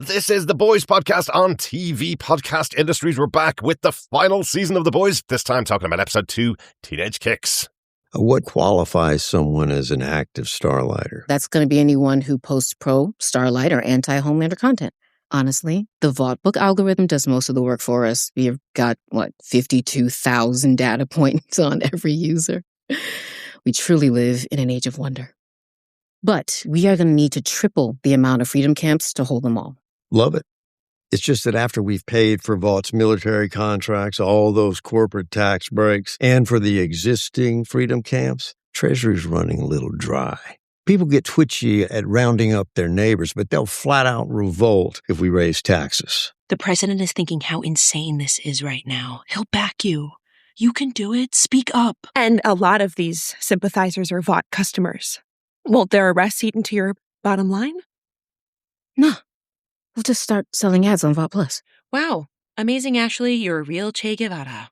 This is The Boys Podcast on TV Podcast Industries. We're back with the final season of The Boys, this time talking about episode 2, Teenage Kix. What qualifies someone as an active Starlighter? That's going to be anyone who posts pro-Starlight or anti-Homelander content. Honestly, the Vault Book algorithm does most of the work for us. We've got, 52,000 data points on every user. We truly live in an age of wonder. But we are going to need to triple the amount of freedom camps to hold them all. Love it. It's just that after we've paid for Vault's military contracts, all those corporate tax breaks, and for the existing freedom camps, Treasury's running a little dry. People get twitchy at rounding up their neighbors, but they'll flat out revolt if we raise taxes. The president is thinking how insane this is right now. He'll back you. You can do it. Speak up. And a lot of these sympathizers are Vought customers. Won't their arrests eat into your bottom line? No. We'll just start selling ads on Vault Plus. Wow. Amazing, Ashley. You're a real Che Guevara.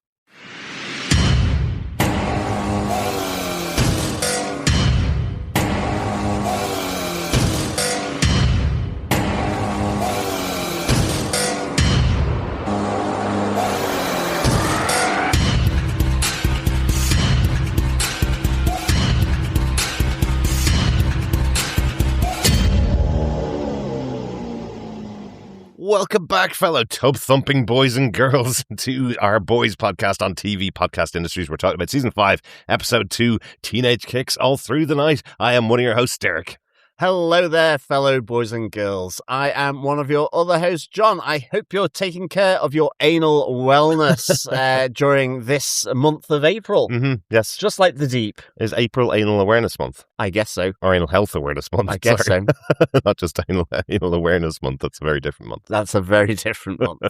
Welcome back, fellow tub-thumping boys and girls, to our Boys Podcast on TV Podcast Industries. We're talking about Season 5, Episode 2, Teenage Kix, all through the night. I am one of your hosts, Darick. Hello there, fellow boys and girls. I am one of your other hosts, John. I hope you're taking care of your anal wellness during this month of April. Mm-hmm. Yes. Just like the deep. Is April Anal Awareness Month? I guess so. Or Anal Health Awareness Month. I guess so. Not just anal Awareness Month. That's a very different month. That's a very different month.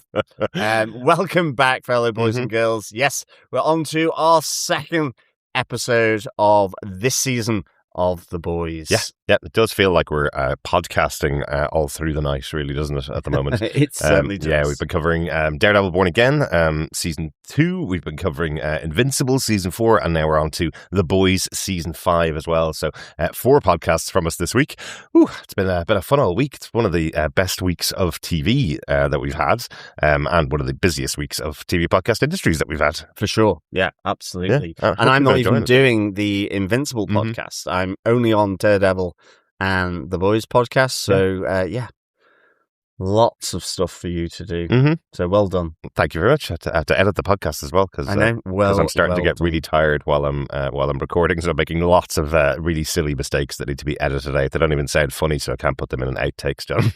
Welcome back, fellow boys and girls. Yes, we're on to our second episode of this season of The Boys. Yeah, it does feel like we're podcasting all through the night, really, doesn't it, at the moment? It certainly does. Yeah, we've been covering Daredevil Born Again, Season 2. We've been covering Invincible, Season 4, and now we're on to The Boys, Season 5 as well. So 4 podcasts from us this week. Ooh, it's been a fun old week. It's one of the best weeks of TV that we've had, and one of the busiest weeks of TV podcast industries that we've had. For sure. Yeah, absolutely. Yeah, and I'm not even doing the Invincible podcast. I'm only on Daredevil and The Boys podcast. So, lots of stuff for you to do. Mm-hmm. So, well done. Thank you very much. I have to edit the podcast as well because I know. I'm starting to get really tired while I'm recording. So I'm making lots of really silly mistakes that need to be edited out. They don't even sound funny, so I can't put them in an outtakes, John.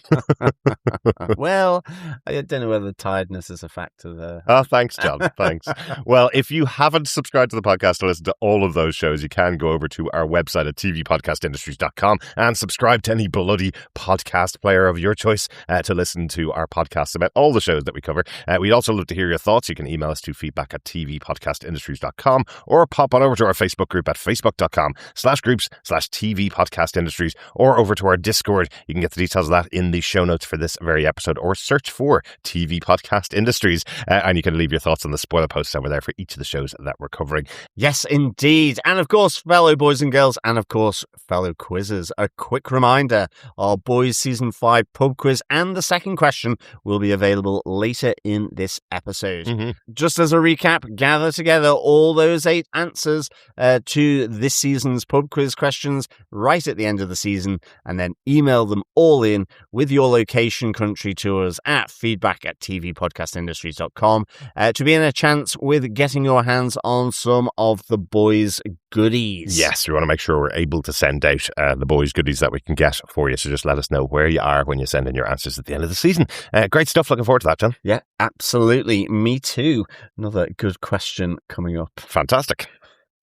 Well, I don't know whether the tiredness is a factor there. Oh, thanks, John. Thanks. Well, if you haven't subscribed to the podcast to listen to all of those shows, you can go over to our website at tvpodcastindustries.com and subscribe to any bloody podcast player of your choice to listen to our podcasts about all the shows that we cover. We'd also love to hear your thoughts. You can email us to feedback@tvpodcastindustries.com or pop on over to our Facebook group at facebook.com/groups/tvpodcastindustries or over to our Discord. You can get the details of that in the show notes for this very episode or search for TV Podcast Industries and you can leave your thoughts on the spoiler posts over there for each of the shows that we're covering. Yes, indeed. And of course, fellow boys and girls, and of course, fellow quizzers, a quick reminder, our Boys Season 5 pub quiz and the second question will be available later in this episode. Mm-hmm. Just as a recap, gather together all those 8 answers to this season's pub quiz questions right at the end of the season, and then email them all in with your location country to us at feedback@tvpodcastindustries.com to be in a chance with getting your hands on some of the boys' goodies. Yes, we want to make sure we're able to send out the boys' goodies that we can get for you. So just let us know where you are when you send in your answers at the end of the season. Great stuff. Looking forward to that, John. Yeah, absolutely. Me too. Another good question coming up. Fantastic.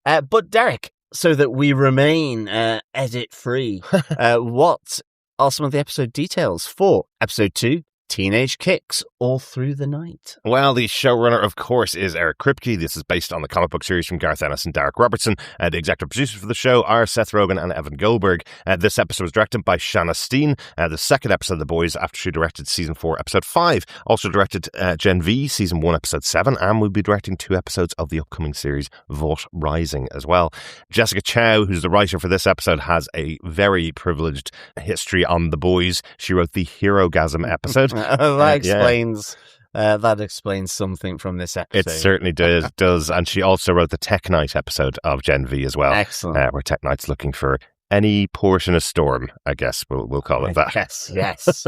But Darick, so that we remain edit-free, what are some of the episode details for Episode 2, Teenage Kix all through the night. Well, the showrunner, of course, is Eric Kripke. This is based on the comic book series from Garth, Ennis and Darick Robertson. The executive producers for the show are Seth Rogen and Evan Goldberg. This episode was directed by Shana Stein, the second episode of The Boys after she directed Season 4, Episode 5. Also directed Gen V, Season 1, Episode 7, and will be directing 2 episodes of the upcoming series Vought Rising as well. Jessica Chou, who's the writer for this episode, has a very privileged history on The Boys. She wrote the Herogasm episode. That explains something from this episode. It certainly does. And she also wrote the Tech Knight episode of Gen V as well. Excellent. Where Tech Knight's looking for any portion of Storm, I guess we'll call it that. Yes.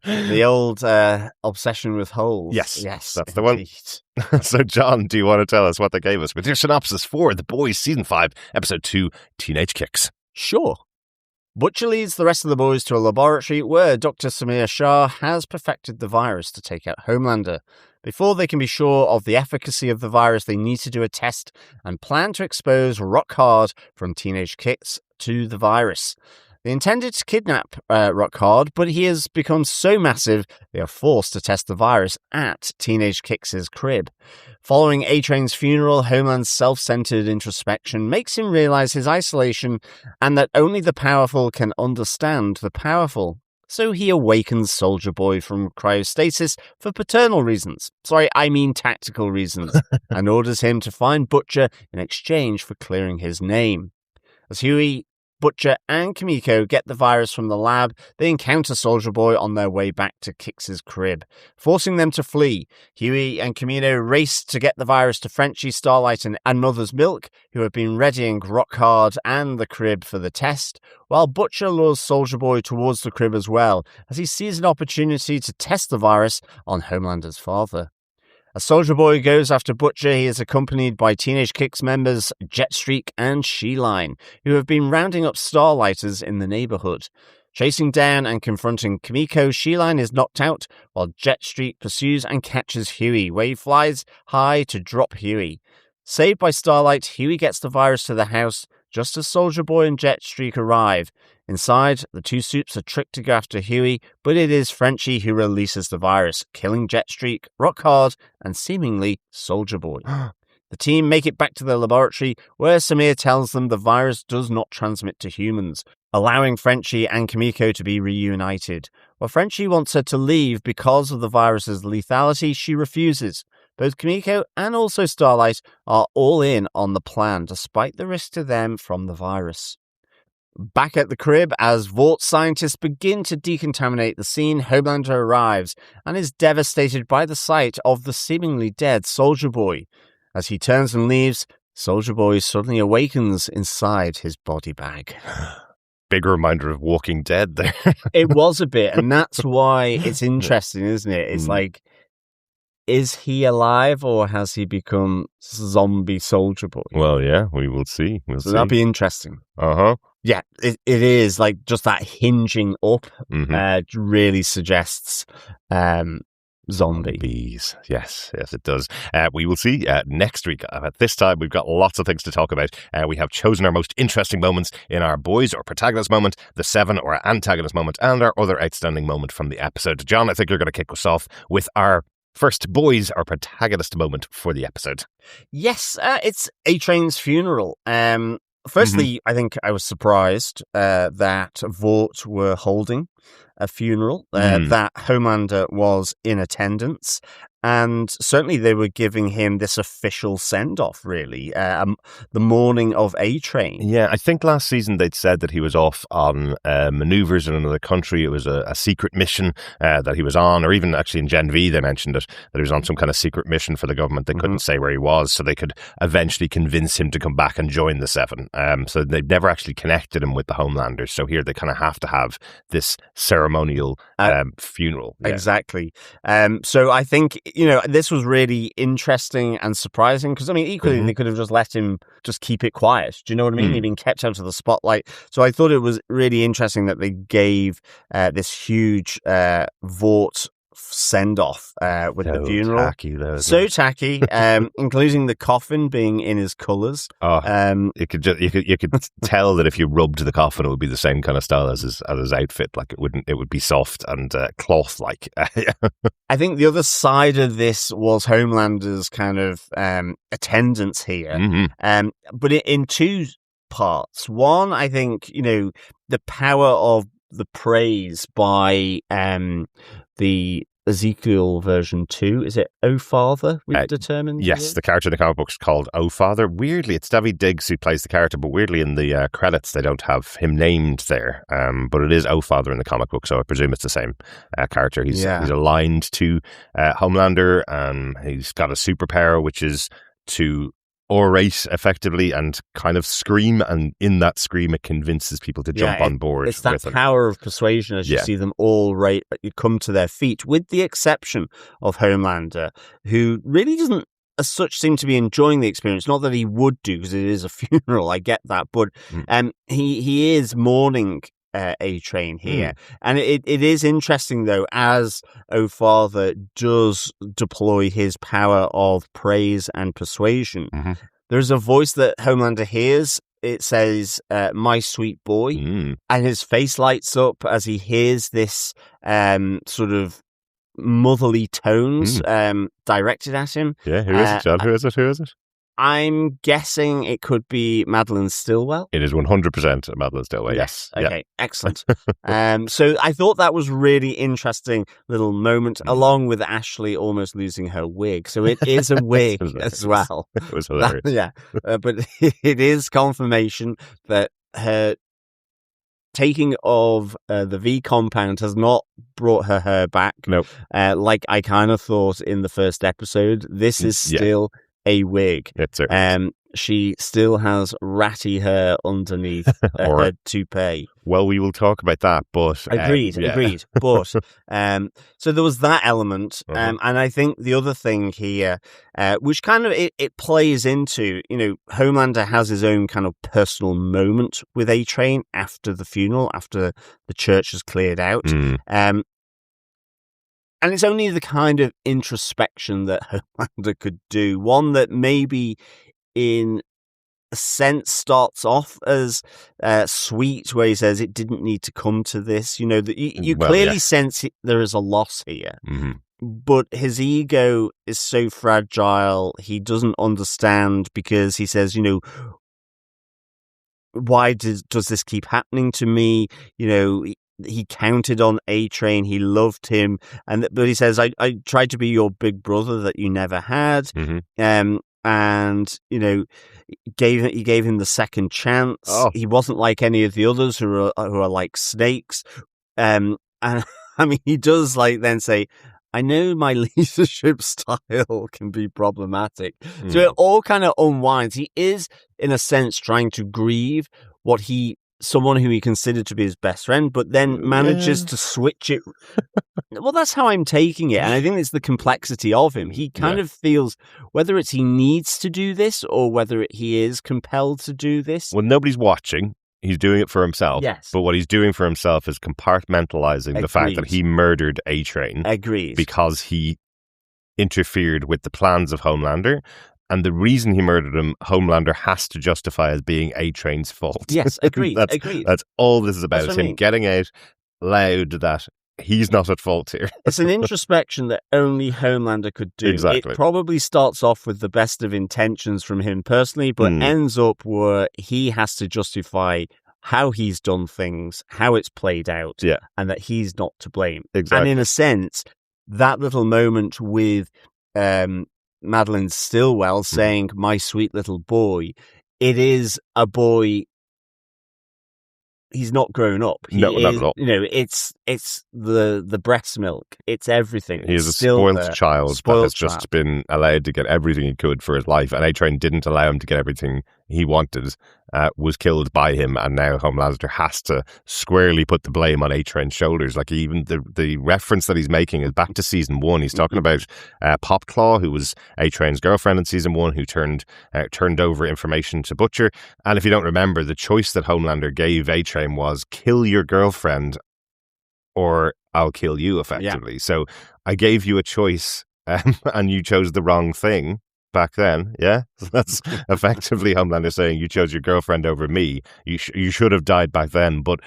The old obsession with holes. Yes, that's indeed. the one. So, John, do you want to tell us what they gave us with your synopsis for The Boys Season 5, Episode 2, Teenage Kix? Sure. Butcher leads the rest of the boys to a laboratory where Dr. Samir Shah has perfected the virus to take out Homelander. Before they can be sure of the efficacy of the virus, they need to do a test and plan to expose Rock Hard from Teenage Kix to the virus. They intended to kidnap Rock Hard, but he has become so massive they are forced to test the virus at Teenage Kix's crib. Following A-Train's funeral, Homeland's self-centered introspection makes him realize his isolation and that only the powerful can understand the powerful. So he awakens Soldier Boy from cryostasis for paternal reasons. Sorry, I mean tactical reasons, and orders him to find Butcher in exchange for clearing his name. As Huey, Butcher and Kimiko get the virus from the lab, they encounter Soldier Boy on their way back to Kix's crib, forcing them to flee. Huey and Kimiko race to get the virus to Frenchie, Starlight and Mother's Milk, who have been readying Rock Hard and the crib for the test, while Butcher lures Soldier Boy towards the crib as well, as he sees an opportunity to test the virus on Homelander's father. As Soldier Boy goes after Butcher, he is accompanied by Teenage Kix members Jetstreak and She-Line, who have been rounding up Starlighters in the neighborhood. Chasing down and confronting Kimiko, She-Line is knocked out, while Jetstreak pursues and catches Huey, where he flies high to drop Huey. Saved by Starlight, Huey gets the virus to the house just as Soldier Boy and Jetstreak arrive. Inside, the two supes are tricked to go after Huey, but it is Frenchie who releases the virus, killing Jetstreak, Rock Hard, and seemingly Soldier Boy. The team make it back to their laboratory, where Samir tells them the virus does not transmit to humans, allowing Frenchie and Kimiko to be reunited. While Frenchie wants her to leave because of the virus's lethality, she refuses. Both Kimiko and also Starlight are all in on the plan, despite the risk to them from the virus. Back at the crib, as Vought scientists begin to decontaminate the scene, Homelander arrives and is devastated by the sight of the seemingly dead Soldier Boy. As he turns and leaves, Soldier Boy suddenly awakens inside his body bag. Big reminder of Walking Dead there. It was a bit, and that's why it's interesting, isn't it? It's like, is he alive or has he become zombie Soldier Boy? Well, yeah, we will see. That'll be interesting. Uh-huh. Yeah, it is like just that hinging up really suggests zombies. Yes, it does. We will see next week. At this time, we've got lots of things to talk about. We have chosen our most interesting moments in our boys or protagonist moment, the Seven or antagonist moment, and our other outstanding moment from the episode. John, I think you're going to kick us off with our first boys or protagonist moment for the episode. Yes, it's A-Train's funeral. Firstly, I think I was surprised that Vought were holding a funeral, that Homelander was in attendance, and certainly they were giving him this official send-off, really, the morning of A-Train. Yeah, I think last season they'd said that he was off on maneuvers in another country. It was a secret mission that he was on, or even actually in Gen V they mentioned it, that he was on some kind of secret mission for the government. They couldn't say where he was, so they could eventually convince him to come back and join the Seven. So they've never actually connected him with the Homelanders, so here they kind of have to have this ceremonial funeral. Yeah. Exactly. So I think, this was really interesting and surprising because, equally, they could have just let him just keep it quiet. Do you know what I mean? He'd been kept out of the spotlight. So I thought it was really interesting that they gave this huge Vought send-off with the funeral. Tacky, though, so tacky, including the coffin being in his colours. You could tell that if you rubbed the coffin, it would be the same kind of style as his outfit. Like it would be soft and cloth-like. I think the other side of this was Homelander's kind of attendance here, but in two parts. One, I think, the power of the praise by the Ezekiel version 2. Is it Oh Father, we've determined? Yes, the character in the comic book is called Oh Father. Weirdly, it's David Diggs who plays the character, but weirdly in the credits they don't have him named there. But it is Oh Father in the comic book, so I presume it's the same character. He's aligned to Homelander, and he's got a superpower, which is to orate effectively and kind of scream, and in that scream it convinces people to jump on board. It's that power of persuasion as you see them all you come to their feet, with the exception of Homelander, who really doesn't as such seem to be enjoying the experience. Not that he would do, because it is a funeral, I get that, but he is mourning A-Train here. And it is interesting, though, as Oh Father does deploy his power of praise and persuasion. There's a voice that Homelander hears. It says, "My sweet boy," and his face lights up as he hears this sort of motherly tones directed at him. Yeah, who is it, John? Who is it? I'm guessing it could be Madeline Stillwell. It is 100% Madeline Stillwell, yes. Okay, excellent. So I thought that was really interesting little moment, along with Ashley almost losing her wig. So it is a wig as well. It was hilarious. But it is confirmation that her taking of the V compound has not brought her hair back. Nope. Like I kind of thought in the first episode. This is still a wig. She still has ratty hair underneath her toupee. Well, we will talk about that, but... Agreed. But, so there was that element, and I think the other thing here, which kind of, it plays into, Homelander has his own kind of personal moment with A-Train after the funeral, after the church has cleared out. And it's only the kind of introspection that Homelander could do. One that maybe in a sense starts off as sweet, where he says it didn't need to come to this. You clearly sense there is a loss here. But his ego is so fragile, he doesn't understand, because he says, why does this keep happening to me? He counted on A-Train. He loved him, but he says, "I tried to be your big brother that you never had." And he gave him the second chance. He wasn't like any of the others who are like snakes. And I mean, he does then say, "I know my leadership style can be problematic." So it all kind of unwinds. He is, in a sense, trying to grieve someone who he considered to be his best friend, but then manages to switch it. Well, that's how I'm taking it. And I think it's the complexity of him. He kind of feels whether it's he needs to do this or whether he is compelled to do this. Well, nobody's watching. He's doing it for himself. Yes. But what he's doing for himself is compartmentalizing the fact that he murdered A-Train. Agreed. Because he interfered with the plans of Homelander. And the reason he murdered him, Homelander has to justify as being A-Train's fault. Yes, agreed. That's all this is about. It's him getting out loud that he's not at fault here. It's an introspection that only Homelander could do. Exactly. It probably starts off with the best of intentions from him personally, but ends up where he has to justify how he's done things, how it's played out, and that he's not to blame. Exactly. And in a sense, that little moment with Madeline Stillwell saying, "My sweet little boy," it is a boy. He's not grown up. Not at all. It's the breast milk. It's everything. He is a spoiled child that has just been allowed to get everything he could for his life, and A-Train didn't allow him to get everything he wanted, was killed by him, and now Homelander has to squarely put the blame on A-Train's shoulders. Like, even the reference that he's making is back to season 1. He's talking about Popclaw, who was A-Train's girlfriend in season 1, who turned over information to Butcher. And if you don't remember, the choice that Homelander gave A-Train was kill your girlfriend or I'll kill you, effectively. So I gave you a choice, and you chose the wrong thing back then. Yeah, so that's effectively Homelander saying you chose your girlfriend over me. You should have died back then, but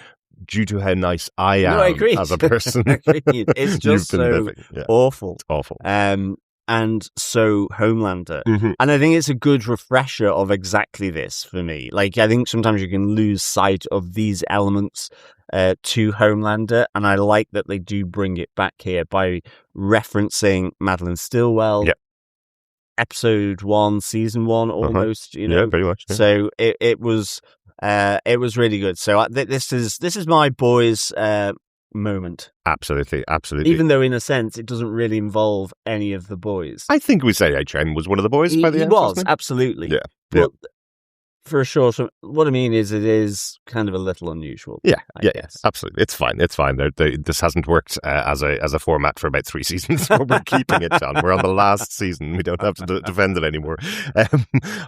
due to how nice I am as a person, it's just so awful. It's awful. And so Homelander. And I think it's a good refresher of exactly this for me. Like, I think sometimes you can lose sight of these elements to Homelander, and I like that they do bring it back here by referencing Madeline Stillwell. Yep. Episode 1, season 1, almost. You know, yeah, pretty much. Yeah. So it was really good. So this is my boys' moment. Absolutely. Even though, in a sense, it doesn't really involve any of the boys. I think we say A-Train was one of the boys by the end. He was, absolutely. Yeah. But for sure. So what I mean is, it is kind of a little unusual. Yeah, I guess. Absolutely. It's fine. This hasn't worked as a format for about 3 seasons. So we're keeping it, John. We're on the last season. We don't have to defend it anymore.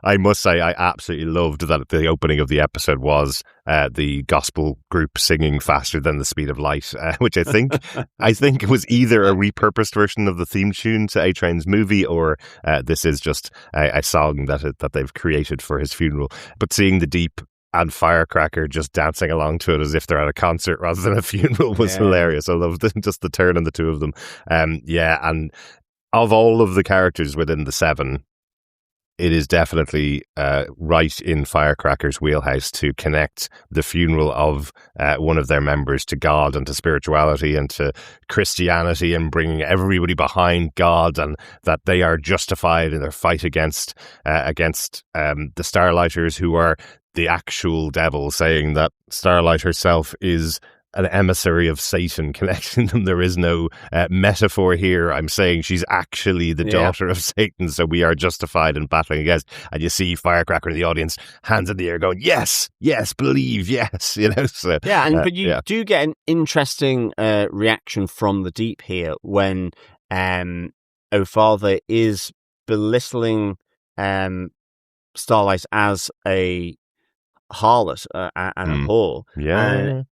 I must say, I absolutely loved that the opening of the episode was the gospel group singing faster than the speed of light, which I think was either a repurposed version of the theme tune to A-Train's movie, or this is just a song that they've created for his funeral. But seeing the Deep and Firecracker just dancing along to it as if they're at a concert rather than a funeral was hilarious. I loved just the turn on the two of them. And of all of the characters within the 7, it is definitely right in Firecracker's wheelhouse to connect the funeral of one of their members to God and to spirituality and to Christianity, and bringing everybody behind God, and that they are justified in their fight against the Starlighters, who are the actual devil, saying that Starlight herself is an emissary of Satan, connecting them. There is no metaphor here. I'm saying she's actually the daughter of Satan, so we are justified in battling against. And you see Firecracker in the audience, hands in the air, going, yes, believe, yes. You know, so but you do get an interesting reaction from the Deep here when O'Father is belittling Starlight as a harlot and a whore.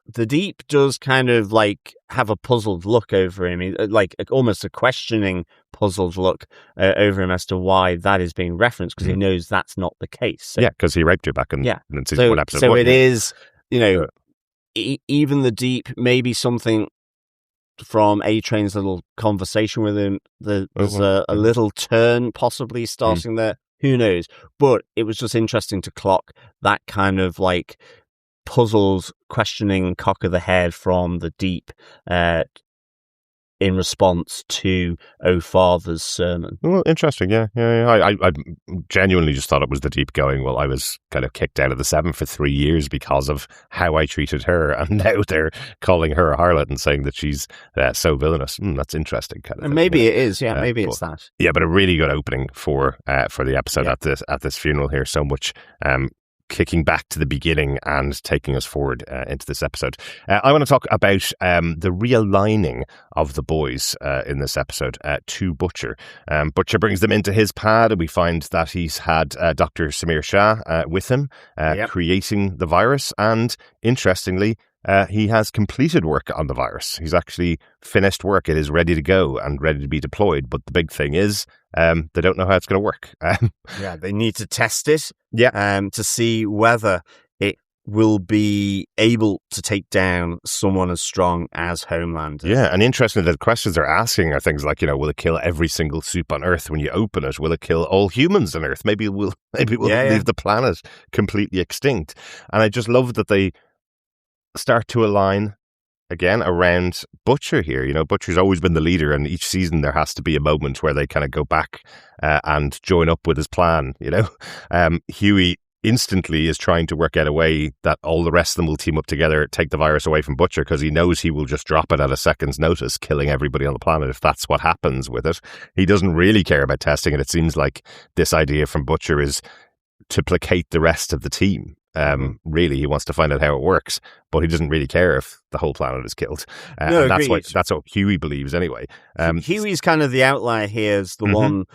The Deep does kind of like have a puzzled look over him, like almost a questioning, puzzled look over him as to why that is being referenced, because he knows that's not the case. So, because he raped her back in season 1, episode 1. So it is, you know, even the Deep, maybe something from A-Train's little conversation with him, there's a little turn possibly starting there. Who knows? But it was just interesting to clock that kind of like puzzled, questioning cock of the head from the Deep in response to O'Father's sermon. Well, interesting, yeah. I genuinely just thought it was the Deep going, well, I was kind of kicked out of the 7 for 3 years because of how I treated her, and now they're calling her a harlot and saying that she's so villainous. That's interesting, kind of. And maybe it is, maybe it's that. Yeah, but a really good opening for the episode at this funeral here. So much kicking back to the beginning and taking us forward into this episode. I want to talk about the realigning of the boys in this episode to Butcher. Butcher brings them into his pad, and we find that he's had Dr. Samir Shah with him, creating the virus. And interestingly, he has completed work on the virus. He's actually finished work. It is ready to go and ready to be deployed. But the big thing is they don't know how it's going to work. They need to test it to see whether it will be able to take down someone as strong as Homelander. Yeah, and interestingly, the questions they're asking are things like, will it kill every single soup on Earth when you open it? Will it kill all humans on Earth? Maybe we'll leave the planet completely extinct. And I just love that they start to align again around Butcher here. Butcher's always been the leader, and each season there has to be a moment where they kind of go back and join up with his plan. Huey instantly is trying to work out a way that all the rest of them will team up together, take the virus away from Butcher, because he knows he will just drop it at a second's notice, killing everybody on the planet if that's what happens with it. He doesn't really care about testing it. It seems like this idea from Butcher is to placate the rest of the team. Really, he wants to find out how it works, but he doesn't really care if the whole planet is killed. No, and agreed. that's what Huey believes anyway. Huey's kind of the outlier here, as the one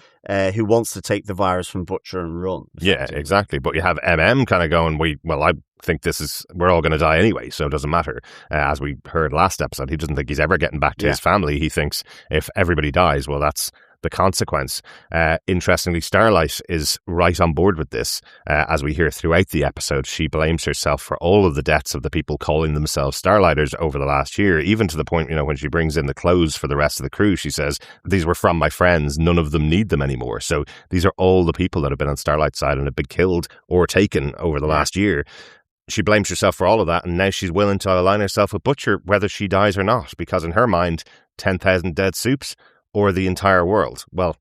who wants to take the virus from Butcher and run. Yeah, exactly. But you have MM kind of going, I think we're all going to die anyway, so it doesn't matter. As we heard last episode, he doesn't think he's ever getting back to his family. He thinks if everybody dies, well, that's the consequence. Interestingly, Starlight is right on board with this. As we hear throughout the episode, she blames herself for all of the deaths of the people calling themselves Starlighters over the last year, even to the point, when she brings in the clothes for the rest of the crew, she says, these were from my friends, none of them need them anymore. So these are all the people that have been on Starlight's side and have been killed or taken over the last year. She blames herself for all of that, and now she's willing to align herself with Butcher whether she dies or not, because in her mind, 10,000 dead soups or the entire world. Well,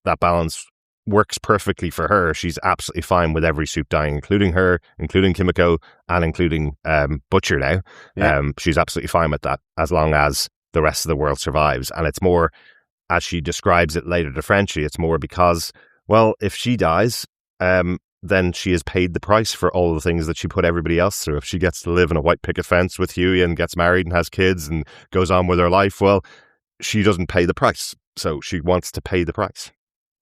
that balance works perfectly for her. She's absolutely fine with every soup dying, including her, including Kimiko, and including Butcher now. Yeah. She's absolutely fine with that, as long as the rest of the world survives. And it's more, as she describes it later to Frenchie, it's more because, well, if she dies, then she has paid the price for all the things that she put everybody else through. If she gets to live in a white picket fence with Huey and gets married and has kids and goes on with her life, well, she doesn't pay the price. So she wants to pay the price.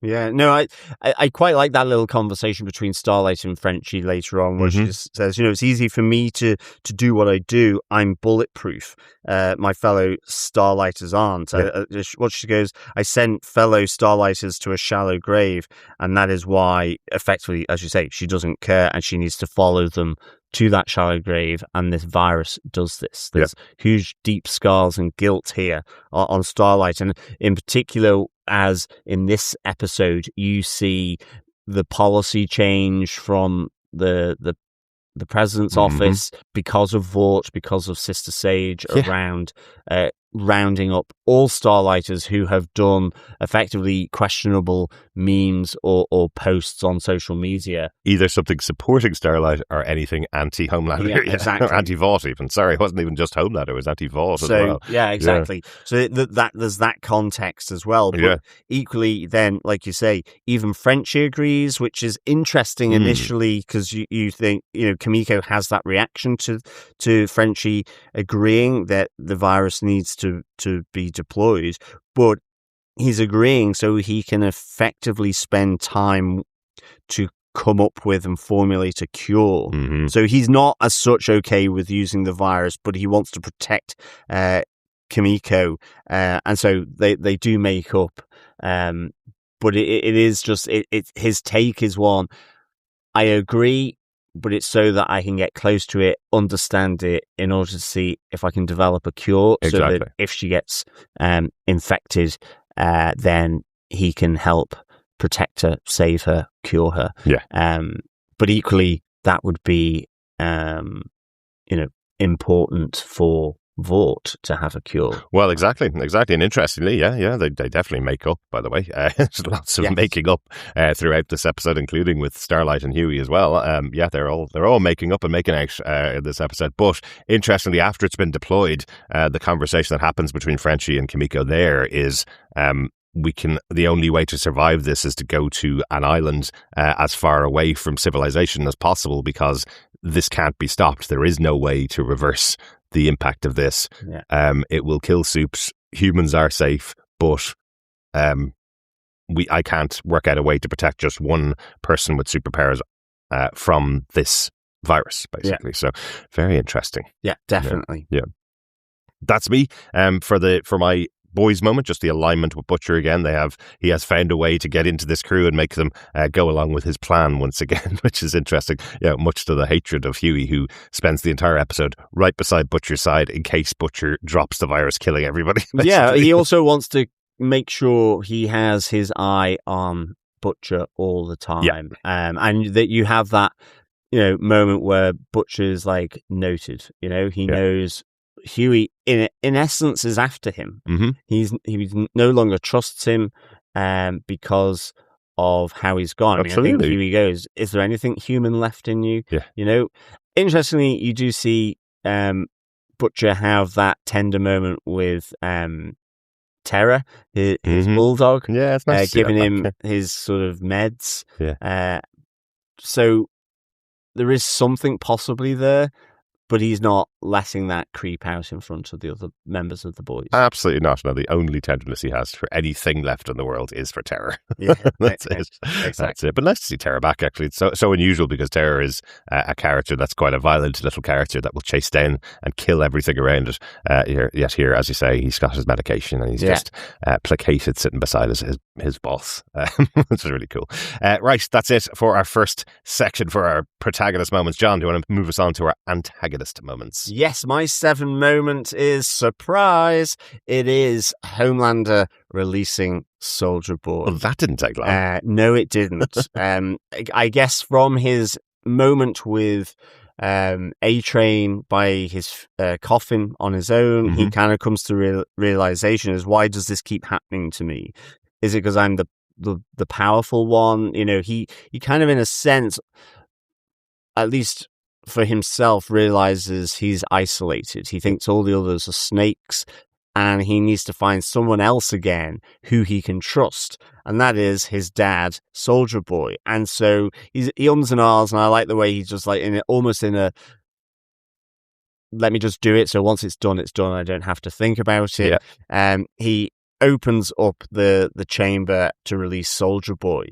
Yeah, no, I quite like that little conversation between Starlight and Frenchie later on, where she just says, it's easy for me to do what I do. I'm bulletproof. My fellow Starlighters aren't. Yeah. What she goes, I sent fellow Starlighters to a shallow grave, and that is why, effectively, as you say, she doesn't care, and she needs to follow them to that shallow grave, and this virus does this. There's huge, deep scars and guilt here on Starlight, and in particular, as in this episode, you see the policy change from the president's office because of Vought, because of Sister Sage, around rounding up all Starlighters who have done effectively questionable memes or posts on social media. Either something supporting Starlight or anything anti-Homelander. Yeah, exactly. Or anti-Vought even. Sorry, it wasn't even just Homelander, it was anti-Vought as well. Yeah, exactly. Yeah. So that there's that context as well. But equally then, like you say, even Frenchie agrees, which is interesting initially, because you think, Kimiko has that reaction to Frenchie agreeing that the virus needs to be deployed, but he's agreeing so he can effectively spend time to come up with and formulate a cure. So he's not as such okay with using the virus, but he wants to protect Kimiko, and so they do make up. But it is just his take is one, I agree, but it's so that I can get close to it, understand it, in order to see if I can develop a cure. Exactly. So that if she gets infected, then he can help protect her, save her, cure her. Yeah. But equally, that would be, important for Vought to have a cure. Well, exactly. And interestingly, they definitely make up, by the way. There's lots of making up throughout this episode, including with Starlight and Huey as well. They're all making up and making out in this episode. But interestingly, after it's been deployed, the conversation that happens between Frenchie and Kimiko there is, the only way to survive this is to go to an island as far away from civilization as possible, because this can't be stopped. There is no way to reverse the impact of this. It will kill soups. Humans are safe, but I can't work out a way to protect just one person with superpowers from this virus, basically. So very interesting. Yeah, definitely. Yeah. That's me. For my boys moment, just the alignment with Butcher again. He has found a way to get into this crew and make them go along with his plan once again, which is interesting. Much to the hatred of Huey, who spends the entire episode right beside Butcher's side in case Butcher drops the virus, killing everybody. Yeah, he also wants to make sure he has his eye on Butcher all the time, and that you have that moment where Butcher's like noted. He knows Huey in essence is after him. He no longer trusts him because of how he's gone. Absolutely. I think Huey goes, is there anything human left in you? Interestingly, you do see Butcher have that tender moment with Terra, his bulldog. Yeah, it's nice giving him his sort of meds. So there is something possibly there, but he's not letting that creep out in front of the other members of the boys. Absolutely not. No, the only tenderness he has for anything left in the world is for Terror. Yeah, That's it. Exactly. That's it. But nice to see Terror back, actually. It's so unusual because Terror is a character that's quite a violent little character that will chase down and kill everything around it. Yet here, as you say, he's got his medication and he's just placated sitting beside his boss, which is really cool. Right, that's it for our first section for our protagonist moments. John, do you want to move us on to our antagonist moments? Yes, my 7 moment is surprise. It is Homelander releasing Soldier Boy. Well, that didn't take long. No, it didn't. I guess from his moment with A-Train by his coffin on his own, he kind of comes to realization is, why does this keep happening to me? Is it because I'm the powerful one? You know, he kind of, in a sense, at least for himself, realizes he's isolated. He thinks all the others are snakes, and he needs to find someone else again who he can trust, and that is his dad, Soldier Boy. And so he ums and ahs, and I like the way he's just like almost in a let me just do it. So once it's done, I don't have to think about it. Yeah. He opens up the chamber to release Soldier Boy,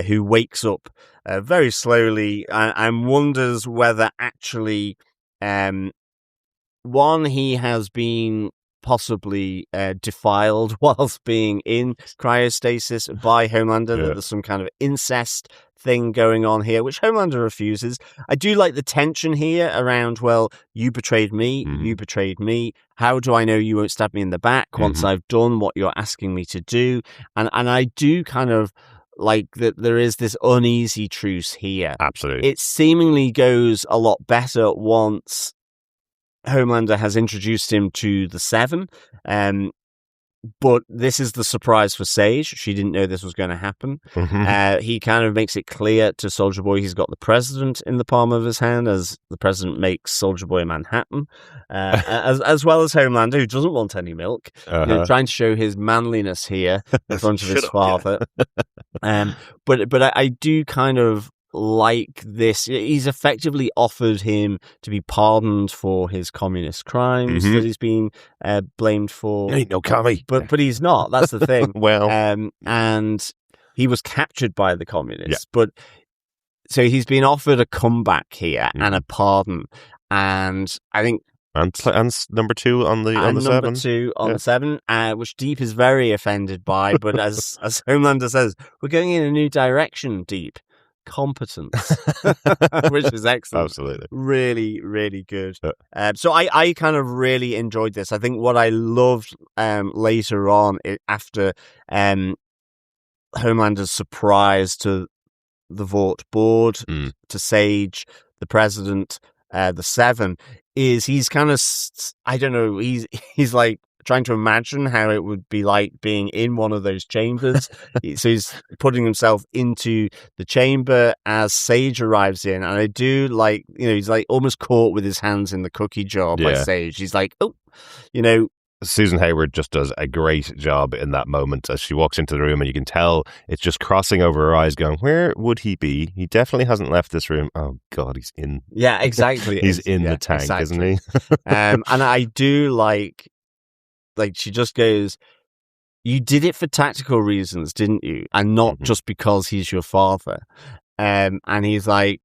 who wakes up very slowly and wonders whether actually, one, he has been possibly defiled whilst being in cryostasis by Homelander, that there's some kind of incest thing going on here, which Homelander refuses. I do like the tension here around, well, you betrayed me, you betrayed me. How do I know you won't stab me in the back once I've done what you're asking me to do? And I do kind of like that there is this uneasy truce here. Absolutely. It seemingly goes a lot better once Homelander has introduced him to the Seven. But this is the surprise for Sage. She didn't know this was going to happen. He kind of makes it clear to Soldier Boy he's got the president in the palm of his hand, as the president makes Soldier Boy Manhattan, as well as Homelander, who doesn't want any milk, trying to show his manliness here in front of his father. But I do kind of like this. He's effectively offered him to be pardoned for his communist crimes that he's been blamed for. He ain't no commie. But he's not. That's the thing. Well, and he was captured by the communists. But so he's been offered a comeback here and a pardon. And I think and number 2 on the number Seven. 2 on the Seven, which Deep is very offended by. But as Homelander says, we're going in a new direction, Deep. Competence, which is excellent. Absolutely. Really, really good. So I kind of really enjoyed this. I think what I loved later on, after Homelander's surprise to the Vought board, to Sage, the president, the Seven, is he's kind of, I don't know, he's like trying to imagine how it would be like being in one of those chambers. So he's putting himself into the chamber as Sage arrives in. And I do like, he's like almost caught with his hands in the cookie jar by Sage. He's like, oh, Susan Hayward just does a great job in that moment as she walks into the room, and you can tell it's just crossing over her eyes going, where would he be? He definitely hasn't left this room. Oh God, he's in. Yeah, exactly. He's in the tank, isn't he? And I do like she just goes, you did it for tactical reasons, didn't you? And not just because he's your father. And he's like,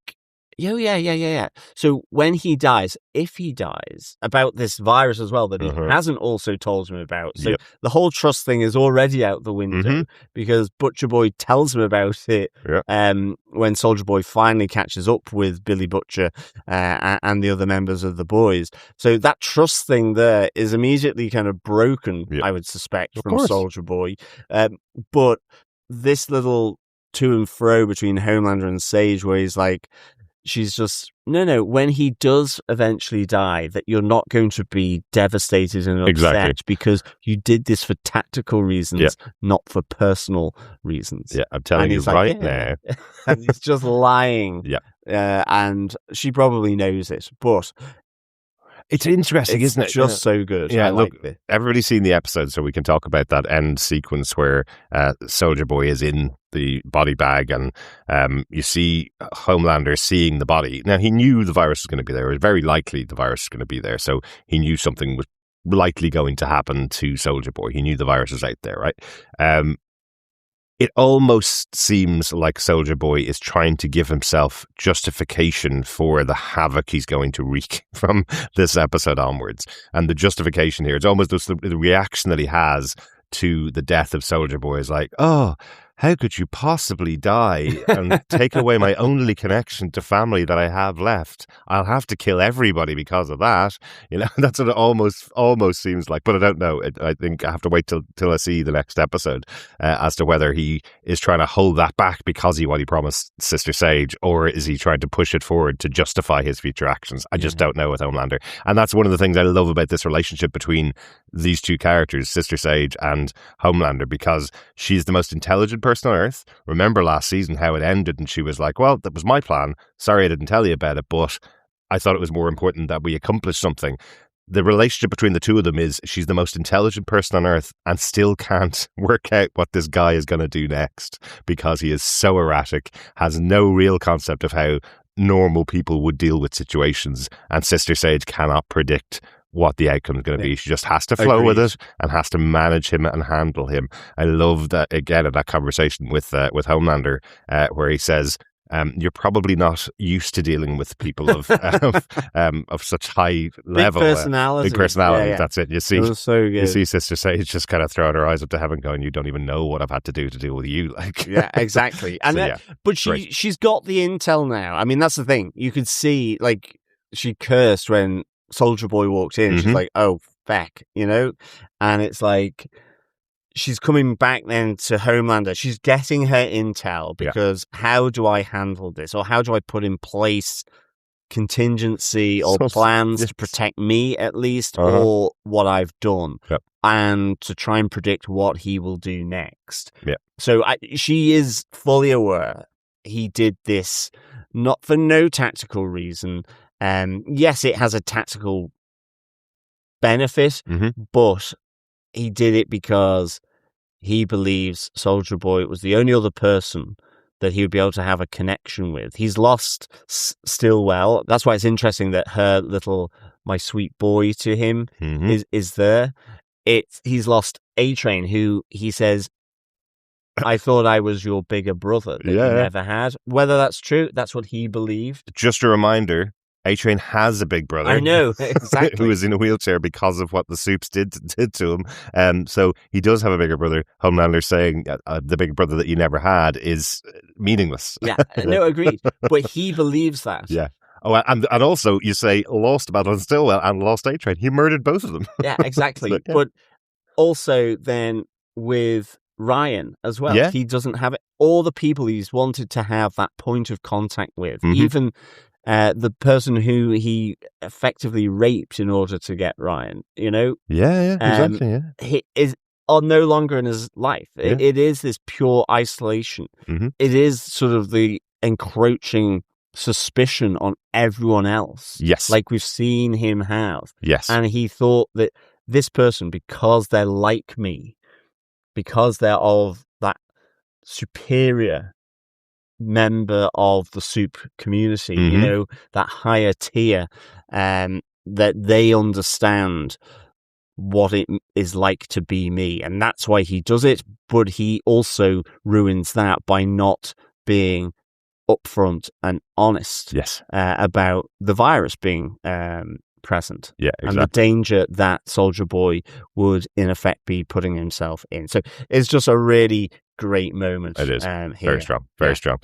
yeah. So when he dies, if he dies, about this virus as well that he hasn't also told him about. So the whole trust thing is already out the window because Butcher Boy tells him about it when Soldier Boy finally catches up with Billy Butcher and the other members of the boys. So that trust thing there is immediately kind of broken, I would suspect, from Soldier Boy. But this little to and fro between Homelander and Sage where he's like, she's just, no, when he does eventually die, that you're not going to be devastated and upset because you did this for tactical reasons, not for personal reasons. Yeah, I'm telling you right now. And he's just lying. Yeah. And she probably knows it. But It's interesting, isn't it? It's just so good. Yeah, I look, like it. everybody's seen the episode, so we can talk about that end sequence where Soldier Boy is in the body bag, and you see Homelander seeing the body. Now, he knew the virus was going to be there. It was very likely the virus was going to be there, so he knew something was likely going to happen to Soldier Boy. He knew the virus was out there, right? It almost seems like Soldier Boy is trying to give himself justification for the havoc he's going to wreak from this episode onwards. And the justification here, it's almost just the reaction that he has to the death of Soldier Boy is like, oh, how could you possibly die and take away my only connection to family that I have left? I'll have to kill everybody because of that. You know, that's what it almost seems like. But I don't know. I think I have to wait till I see the next episode as to whether he is trying to hold that back because what he promised Sister Sage, or is he trying to push it forward to justify his future actions? I just don't know with Homelander. And that's one of the things I love about this relationship between these two characters, Sister Sage and Homelander, because she's the most intelligent person on Earth. Remember last season how it ended, and she was like, well, that was my plan. Sorry I didn't tell you about it, but I thought it was more important that we accomplished something. The relationship between the two of them is she's the most intelligent person on Earth and still can't work out what this guy is going to do next because he is so erratic, has no real concept of how normal people would deal with situations, and Sister Sage cannot predict what the outcome is going to be. She just has to flow with it and has to manage him and handle him. I love that, again, in that conversation with Homelander, where he says, you're probably not used to dealing with people of such high level. Big personality. Big personality, Yeah. that's it. You see, It was so good. you see Sister Sage just kind of throwing her eyes up to heaven going, you don't even know what I've had to do to deal with you. Like, yeah, exactly. And So, but great. she's got the intel now. I mean, that's the thing. You could see, like, she cursed when Soldier Boy walked in. She's like, oh, feck, you know? And it's like, she's coming back then to Homelander. She's getting her intel because how do I handle this? Or how do I put in place contingency or plans to protect me at least, or what I've done, and to try and predict what he will do next. So she is fully aware he did this not for no tactical reason. Yes, it has a tactical benefit, but he did it because he believes Soldier Boy was the only other person that he would be able to have a connection with. He's lost Stillwell. That's why it's interesting that her little "my sweet boy" to him is there. He's lost A-Train, who he says, I thought I was your bigger brother that you never had. Whether that's true, that's what he believed. Just a reminder, A-Train has a big brother. I know, exactly. Who is in a wheelchair because of what the soups did to him. So he does have a bigger brother. Homelander saying the big brother that you never had is meaningless. Yeah, no, agreed. But he believes that. Yeah. Oh, and also you say lost Battle in Stillwell and lost A-Train. He murdered both of them. Yeah, exactly. But also then with Ryan as well. Yeah. He doesn't have it. All the people he's wanted to have that point of contact with, even the person who he effectively raped in order to get Ryan, you know? Yeah, exactly, He are no longer in his life. It is this pure isolation. It is sort of the encroaching suspicion on everyone else. Yes. Like we've seen him have. Yes. And he thought that this person, because they're like me, because they're of that superior member of the soup community, you know, that higher tier, that they understand what it is like to be me. And that's why he does it. But he also ruins that by not being upfront and honest about the virus being present. Yeah, exactly. And the danger that Soldier Boy would in effect be putting himself in. So it's just a really great moment. It is here. very strong, very strong.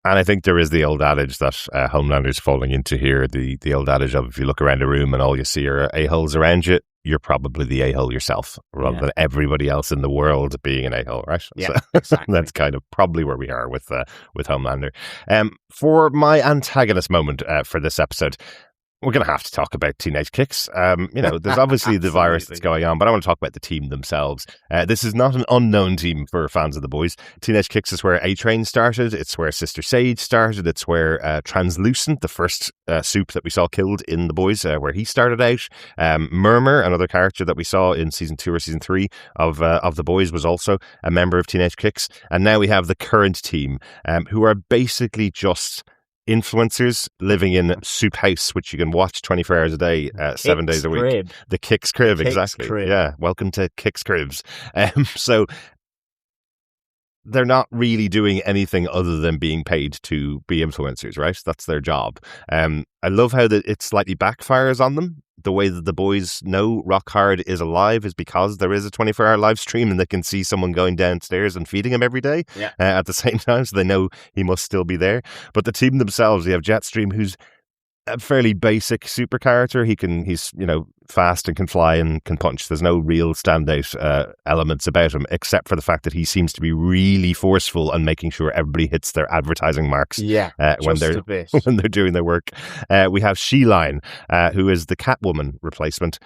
And I think there is the old adage that Homelander's falling into here, the old adage of if you look around a room and all you see are a-holes around you, you're probably the a-hole yourself, rather than everybody else in the world being an a-hole, right? Yeah, so exactly. That's kind of probably where we are with Homelander. For my antagonist moment for this episode, we're going to have to talk about Teenage Kix. There's obviously the virus that's going on, but I want to talk about the team themselves. This is not an unknown team for fans of The Boys. Teenage Kix is where A-Train started. It's where Sister Sage started. It's where Translucent, the first soup that we saw killed in The Boys, where he started out. Murmur, another character that we saw in season 2 or season 3 of The Boys, was also a member of Teenage Kix. And now we have the current team, who are basically just influencers living in Soup House, which you can watch 24 hours a day, 7 days a week. Crib. The Kix Crib, Kix exactly. Crib. Yeah, welcome to Kix Cribs. So they're not really doing anything other than being paid to be influencers, right? That's their job. I love how that it slightly backfires on them. The way that the boys know Rock Hard is alive is because there is a 24-hour live stream and they can see someone going downstairs and feeding him every day at the same time, so they know he must still be there. But the team themselves, you have Jetstream, who's a fairly basic super character. He's fast and can fly and can punch. There's no real standout elements about him, except for the fact that he seems to be really forceful and making sure everybody hits their advertising marks when they're doing their work. We have She-Line, who is the Catwoman replacement.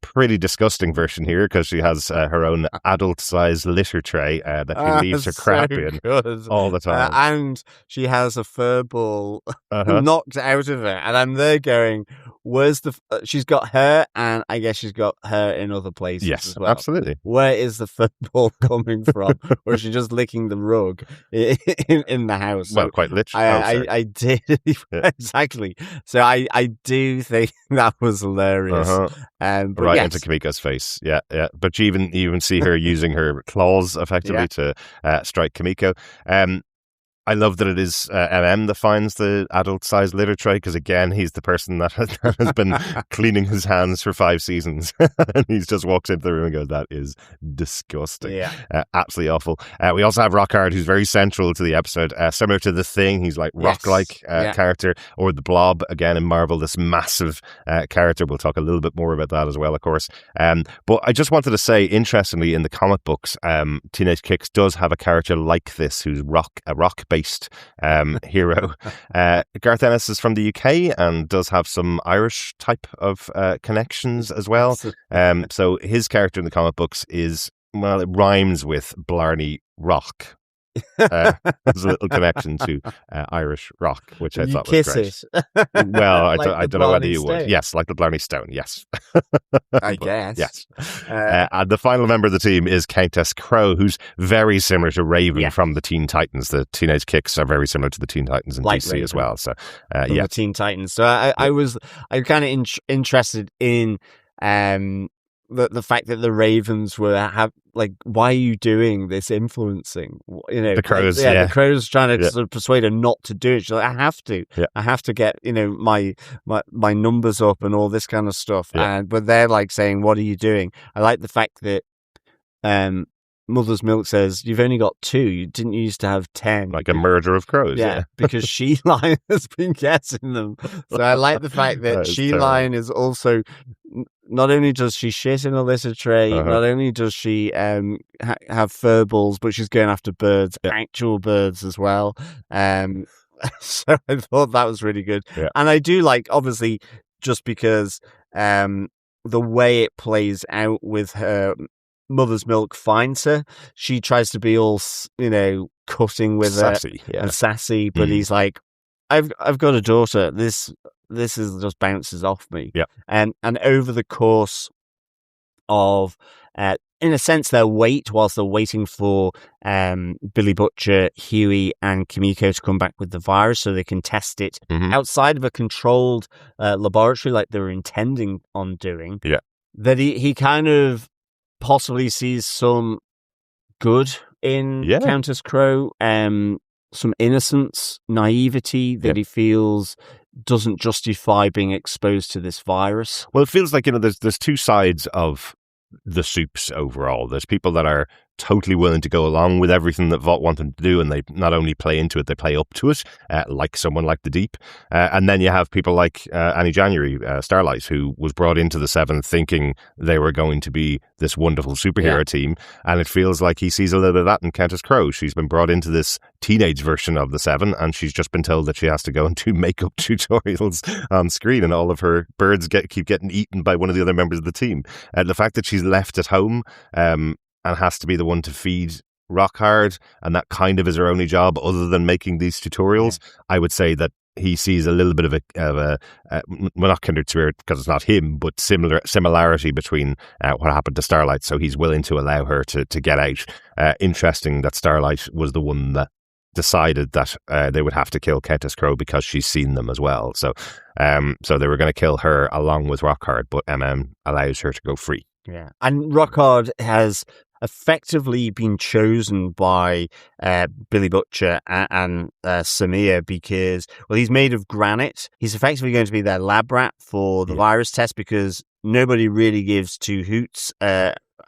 Pretty disgusting version here, because she has her own adult-sized litter tray that she leaves her crap in all the time. And she has a fur ball knocked out of her. And I'm there going, where's the... she's got her, and I guess she's got her in other places as well. Absolutely. Where is the football coming from? Or is she just licking the rug in the house? Well, quite literally. I did. Exactly. So I do think that was hilarious. But right into Kimiko's face. Yeah. But you even see her using her claws effectively to strike Kimiko. I love that it is MM that finds the adult-sized litter tray, because, again, he's the person that has been cleaning his hands for 5 seasons. And he just walks into the room and goes, that is disgusting. Yeah. Absolutely awful. We also have Rockhard, who's very central to the episode, similar to The Thing. He's like rock-like character, or the Blob, again, in Marvel, this massive character. We'll talk a little bit more about that as well, of course. But I just wanted to say, interestingly, in the comic books, Teenage Kix does have a character like this, who's a rock-based hero. Garth Ennis is from the UK and does have some Irish type of connections as well. So his character in the comic books is, well, it rhymes with Blarney Rock. There's a little connection to Irish rock, which I thought was great. It. Well, Like I don't know whether you would. Yes, like the Blarney Stone, yes. I guess. Yes. And the final member of the team is Countess Crow, who's very similar to Raven from the Teen Titans. The Teenage Kix are very similar to the Teen Titans in DC Raven as well. So, the Teen Titans. So I'm kind of interested in the fact that the Ravens were why are you doing this influencing? The Crows, the Crows trying to sort of persuade her not to do it. She's like, I have to. Yeah. I have to get my numbers up and all this kind of stuff. Yeah. But they're like saying, what are you doing? I like the fact that Mother's Milk says, you've only got 2. You didn't used to have 10. Like a murder of crows. Yeah. Because She-Line has been getting them. So I like the fact that She-Line is also... Not only does she shit in a litter tray, not only does she have fur balls, but she's going after birds, actual birds as well. So I thought that was really good. Yeah. And I do like, obviously, just because the way it plays out with her... Mother's Milk finds her. She tries to be all, cutting with sassy, her and sassy, but he's like, I've got a daughter. This is just bounces off me. Yeah. And over the course of, in a sense, their wait whilst they're waiting for Billy Butcher, Huey, and Kimiko to come back with the virus so they can test it outside of a controlled laboratory like they were intending on doing. Yeah. That he kind of possibly sees some good in Countess Crow, some innocence, naivety that he feels doesn't justify being exposed to this virus. Well, it feels like, there's 2 sides of the soups overall. There's people that are totally willing to go along with everything that Vought want them to do, and they not only play into it, they play up to it, like someone like the Deep. And then you have people like Annie January, Starlight, who was brought into the Seven thinking they were going to be this wonderful superhero team, and it feels like he sees a little bit of that in Countess Crowe. She's been brought into this teenage version of the Seven, and she's just been told that she has to go and do makeup tutorials on screen, and all of her birds keep getting eaten by one of the other members of the team. The fact that she's left at home and has to be the one to feed Rockhard, and that kind of is her only job other than making these tutorials, I would say that he sees a little bit of a well, not kindred spirit because it's not him, but similarity between what happened to Starlight. So he's willing to allow her to get out. Interesting that Starlight was the one that decided that they would have to kill Countess Crowe because she's seen them as well. So they were going to kill her along with Rockhard, but allows her to go free. Yeah, and Rockhard has effectively been chosen by Billy Butcher and Samir because, well, he's made of granite. He's effectively going to be their lab rat for the virus test because nobody really gives two hoots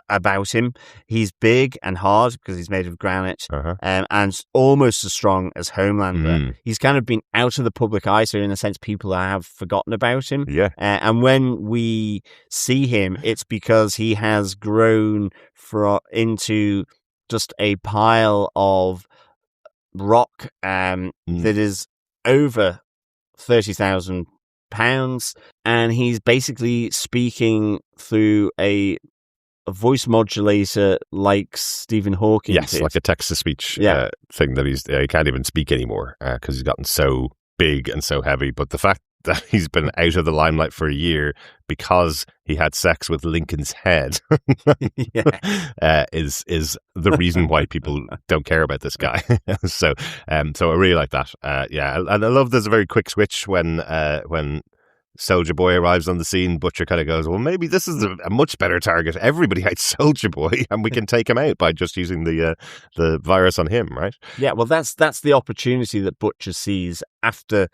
about him. He's big and hard because he's made of granite, and almost as strong as Homelander. He's kind of been out of the public eye, so in a sense people have forgotten about him. And when we see him, it's because he has grown into just a pile of rock that is over 30,000 pounds, and he's basically speaking through a voice modulator like Stephen Hawking. Yes, like a text-to-speech thing that he can't even speak anymore because he's gotten so big and so heavy. But the fact that he's been out of the limelight for a year because he had sex with Lincoln's head is the reason why people don't care about this guy. So I really like that. And I love there's a very quick switch when Soldier Boy arrives on the scene. Butcher kind of goes, well, maybe this is a much better target. Everybody hates Soldier Boy, and we can take him out by just using the virus on him, right? Yeah, well, that's the opportunity that Butcher sees after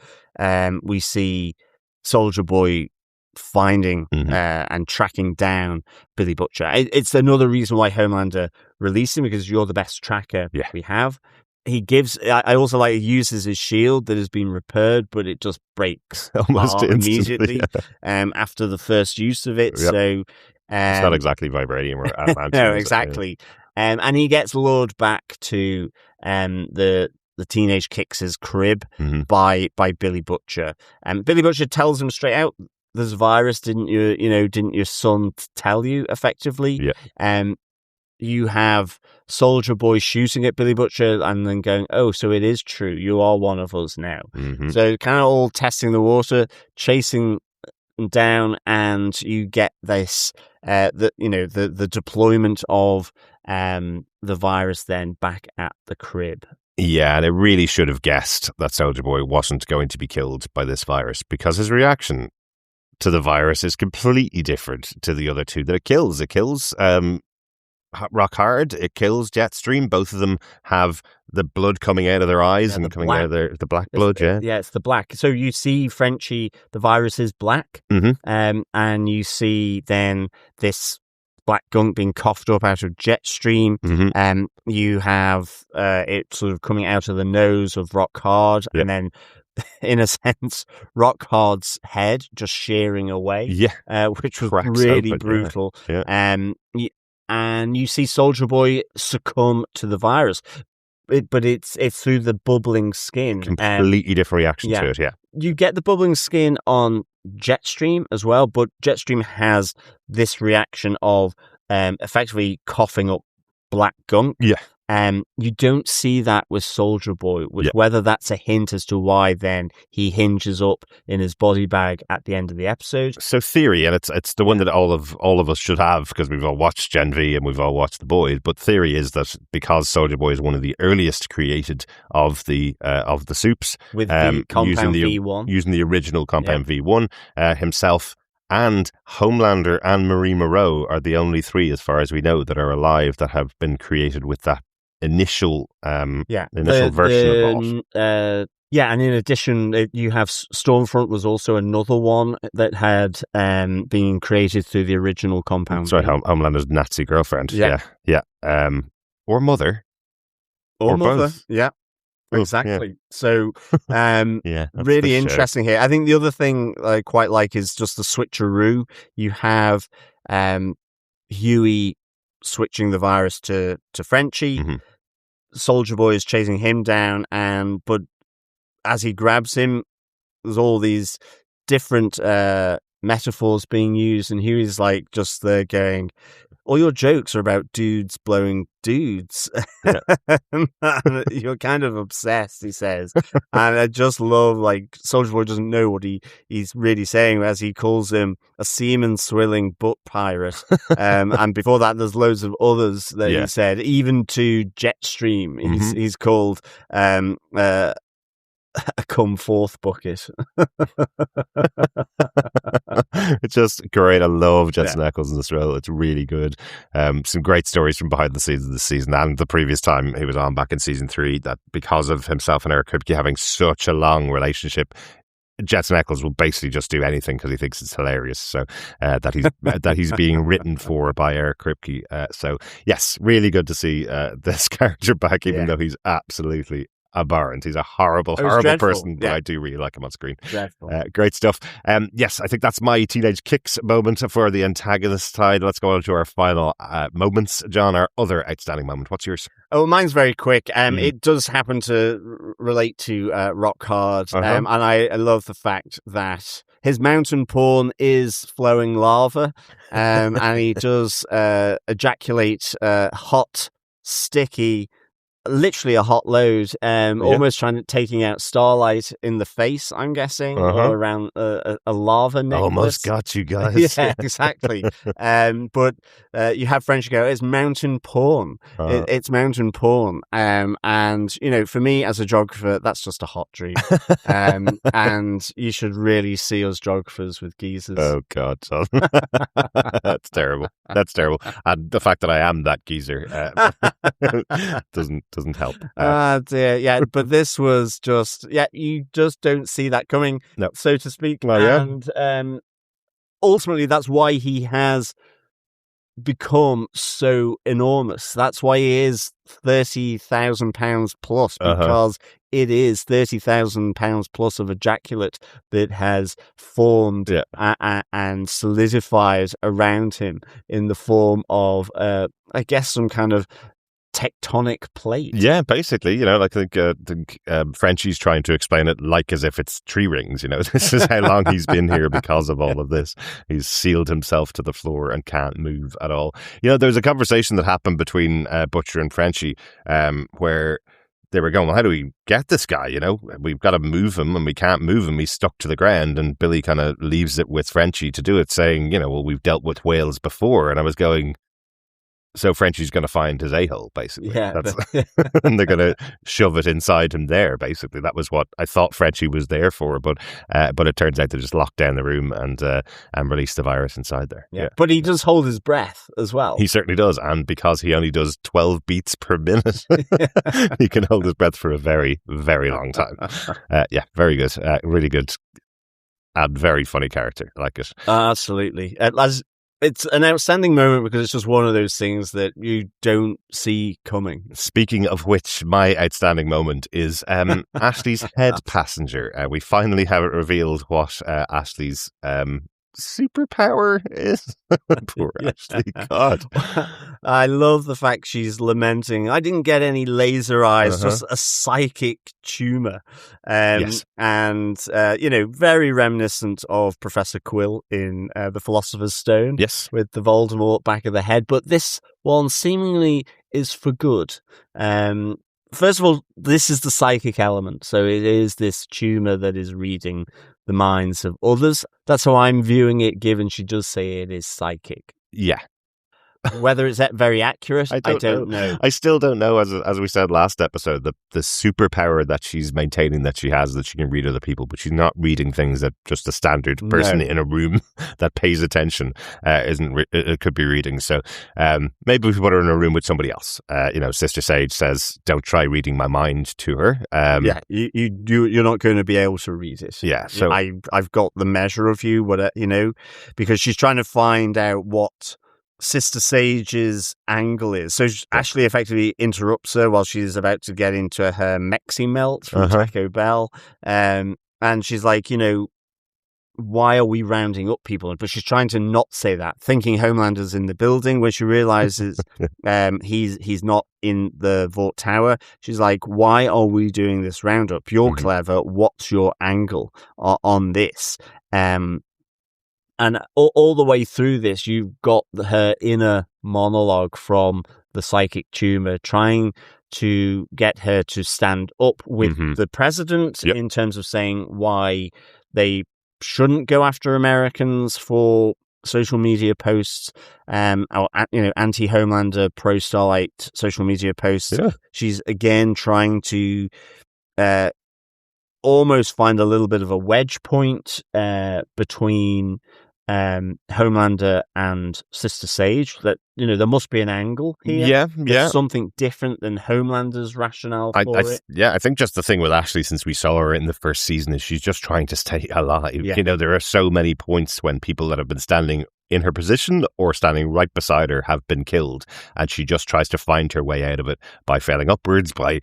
we see Soldier Boy finding and tracking down Billy Butcher. It's another reason why Homelander released him, because you're the best tracker we have. He gives. I also like he uses his shield that has been repaired, but it just breaks almost immediately after the first use of it. So it's not exactly vibranium or adamantium. No, exactly. And he gets lured back to the Teenage Kix' crib by Billy Butcher. And Billy Butcher tells him straight out, "There's a virus. Didn't your son tell you?" Effectively, you have Soldier Boy shooting at Billy Butcher and then going, "Oh, so it is true. You are one of us now." So kind of all testing the water, chasing down, and you get this, the deployment of the virus then back at the crib. Yeah, and it really should have guessed that Soldier Boy wasn't going to be killed by this virus because his reaction to the virus is completely different to the other two that it kills. It kills Rockhard, it kills Jetstream. Both of them have the blood coming out of their eyes and coming out of the black blood. It's the black. So you see Frenchie, the virus is black, and you see then this black gunk being coughed up out of Jetstream. You have it sort of coming out of the nose of Rockhard, and then, in a sense, Rockhard's head just shearing away, which was really brutal. And you see Soldier Boy succumb to the virus, but it's through the bubbling skin. Completely different reaction to it. Yeah, you get the bubbling skin on Jetstream as well, but Jetstream has this reaction of effectively coughing up black gunk. You don't see that with Soldier Boy, whether that's a hint as to why then he hinges up in his body bag at the end of the episode. So theory, and it's the one that all of us should have because we've all watched Gen V and we've all watched The Boys, but theory is that because Soldier Boy is one of the earliest created of the soups, with the compound V1, using the original compound V1 himself, and Homelander and Marie Moreau are the only three, as far as we know, that are alive that have been created with that initial version of it. And in addition, you have Stormfront was also another one that had been created through the original compound. That's right, Homelander's Nazi girlfriend. or mother. Or mother. Both. Yeah. Exactly. Yeah. So, really interesting here. I think the other thing I quite like is just the switcheroo. You have Huey switching the virus to Frenchie. Mm-hmm. Soldier Boy is chasing him down, but as he grabs him, there's all these different metaphors being used, and Huey's like just there going, all your jokes are about dudes blowing dudes. Yeah. You're kind of obsessed, he says. And I just love, like, Soldier Boy doesn't know what he's really saying as he calls him a semen-swilling butt pirate. And before that, there's loads of others that he said. Even to Jetstream, he's called a come forth bucket. It's just great. I love Jensen Ackles in this role. It's really good. Some great stories from behind the scenes of this season and the previous time he was on back in season 3, that because of himself and Eric Kripke having such a long relationship, Jensen Ackles will basically just do anything because he thinks it's hilarious. So that he's being written for by Eric Kripke. So yes, really good to see this character back, even though he's absolutely abhorrent. He's a horrible person, but I do really like him on screen. Great stuff. Yes, I think that's my Teenage Kix moment for the antagonist side. Let's go on to our final moments. John, our other outstanding moment. What's yours? Oh, mine's very quick. It does happen to relate to Rock Hard, and I love the fact that his mountain porn is flowing lava, and he does ejaculate hot, sticky, literally a hot load, almost taking out Starlight in the face, I'm guessing, or around a lava necklace. Almost got you guys. Yeah, exactly. But you have French go, it's mountain porn. It's mountain porn. And, you know, for me as a geographer, that's just a hot dream. And you should really see us geographers with geezers. Oh, God. That's terrible. That's terrible. And the fact that I am that geezer doesn't help. Dear. Yeah, but this was just, you just don't see that coming, so to speak. Well, and ultimately, that's why he has become so enormous. That's why he is £30,000 plus, because it is £30,000 plus of ejaculate that has formed and solidified around him in the form of, I guess, some kind of tectonic plate. Yeah, basically, you know, like I think Frenchie's trying to explain it like as if it's tree rings, you know. This is how long he's been here because of all of this. He's sealed himself to the floor and can't move at all. You know, there's a conversation that happened between Butcher and Frenchie where they were going, well, how do we get this guy? You know, we've got to move him and we can't move him. He's stuck to the ground. And Billy kind of leaves it with Frenchie to do it, saying, you know, well, we've dealt with whales before. And I was going, so Frenchie's going to find his a-hole, basically. Yeah. And they're going to shove it inside him there, basically. That was what I thought Frenchie was there for. But it turns out they just locked down the room and released the virus inside there. Yeah. But he does hold his breath as well. He certainly does. And because he only does 12 beats per minute, he can hold his breath for a very, very long time. Yeah, very good. Really good. And very funny character. I like it. Absolutely. It's an outstanding moment because it's just one of those things that you don't see coming. Speaking of which, my outstanding moment is Ashley's head passenger. We finally have it revealed what Ashley's superpower is. Poor Ashley. God. I love the fact she's lamenting, I didn't get any laser eyes, just a psychic tumor. Yes. And, you know, very reminiscent of Professor Quill in The Philosopher's Stone. Yes. With the Voldemort back of the head. But this one seemingly is for good. First of all, this is the psychic element. So it is this tumor that is reading the minds of others. That's how I'm viewing it, given she does say it is psychic. Yeah. Whether it's very accurate, I don't know. I still don't know, as we said last episode, the superpower that she's maintaining that she has, that she can read other people, but she's not reading things that just a standard person in a room that pays attention it could be reading. So maybe we put her in a room with somebody else. You know, Sister Sage says, don't try reading my mind to her. You're not going to be able to read it. Yeah. So I've got the measure of you, you know, because she's trying to find out what Sister Sage's angle is. So Ashley effectively interrupts her while she's about to get into her Mexi melt from Taco Bell. And she's like, why are we rounding up people? But she's trying to not say that, thinking Homelander's in the building. When she realizes he's not in the Vought Tower, she's like, why are we doing this roundup? You're clever. What's your angle on this? And all the way through this, you've got her inner monologue from the psychic tumor trying to get her to stand up with the president in terms of saying why they shouldn't go after Americans for social media posts, or anti-Homelander, pro-Starlight social media posts. Yeah. She's again trying to almost find a little bit of a wedge point between Homelander and Sister Sage, that there must be an angle here. There's something different than Homelander's rationale for it. I think just the thing with Ashley, since we saw her in the first season, is she's just trying to stay alive. There are so many points when people that have been standing in her position or standing right beside her have been killed, and she just tries to find her way out of it by failing upwards, by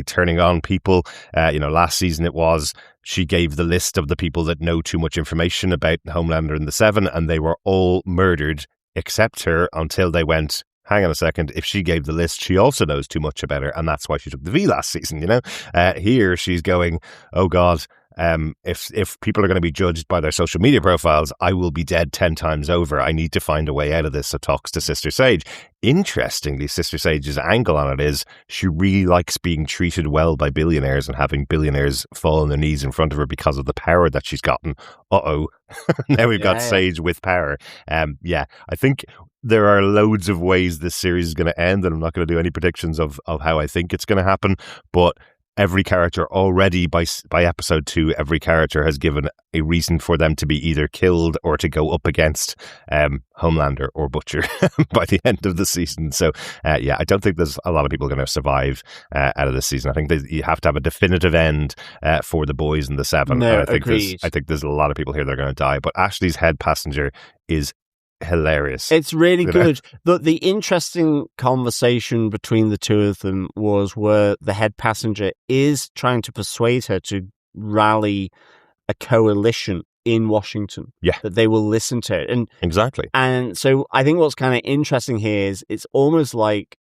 turning on people. Last season it was she gave the list of the people that know too much information about Homelander and the Seven, and they were all murdered except her, until they went, hang on a second, if she gave the list, she also knows too much about her, and that's why she took the V last season. Here she's going, oh God, if people are going to be judged by their social media profiles, I will be dead 10 times over. I need to find a way out of this. So talks to Sister Sage. Interestingly, Sister Sage's angle on it is she really likes being treated well by billionaires and having billionaires fall on their knees in front of her because of the power that she's gotten. Now we've got Sage with power. I think there are loads of ways this series is going to end, and I'm not going to do any predictions of how I think it's going to happen, but every character already by episode 2, every character has given a reason for them to be either killed or to go up against Homelander or Butcher by the end of the season. So, I don't think there's a lot of people going to survive out of this season. I think that you have to have a definitive end for the boys and the Seven. No, I think there's a lot of people here that are going to die, but Ashley's head passenger is hilarious. It's really good. The interesting conversation between the two of them was where the head passenger is trying to persuade her to rally a coalition in Washington. That they will listen to it. And exactly. And so I think what's kind of interesting here is it's almost like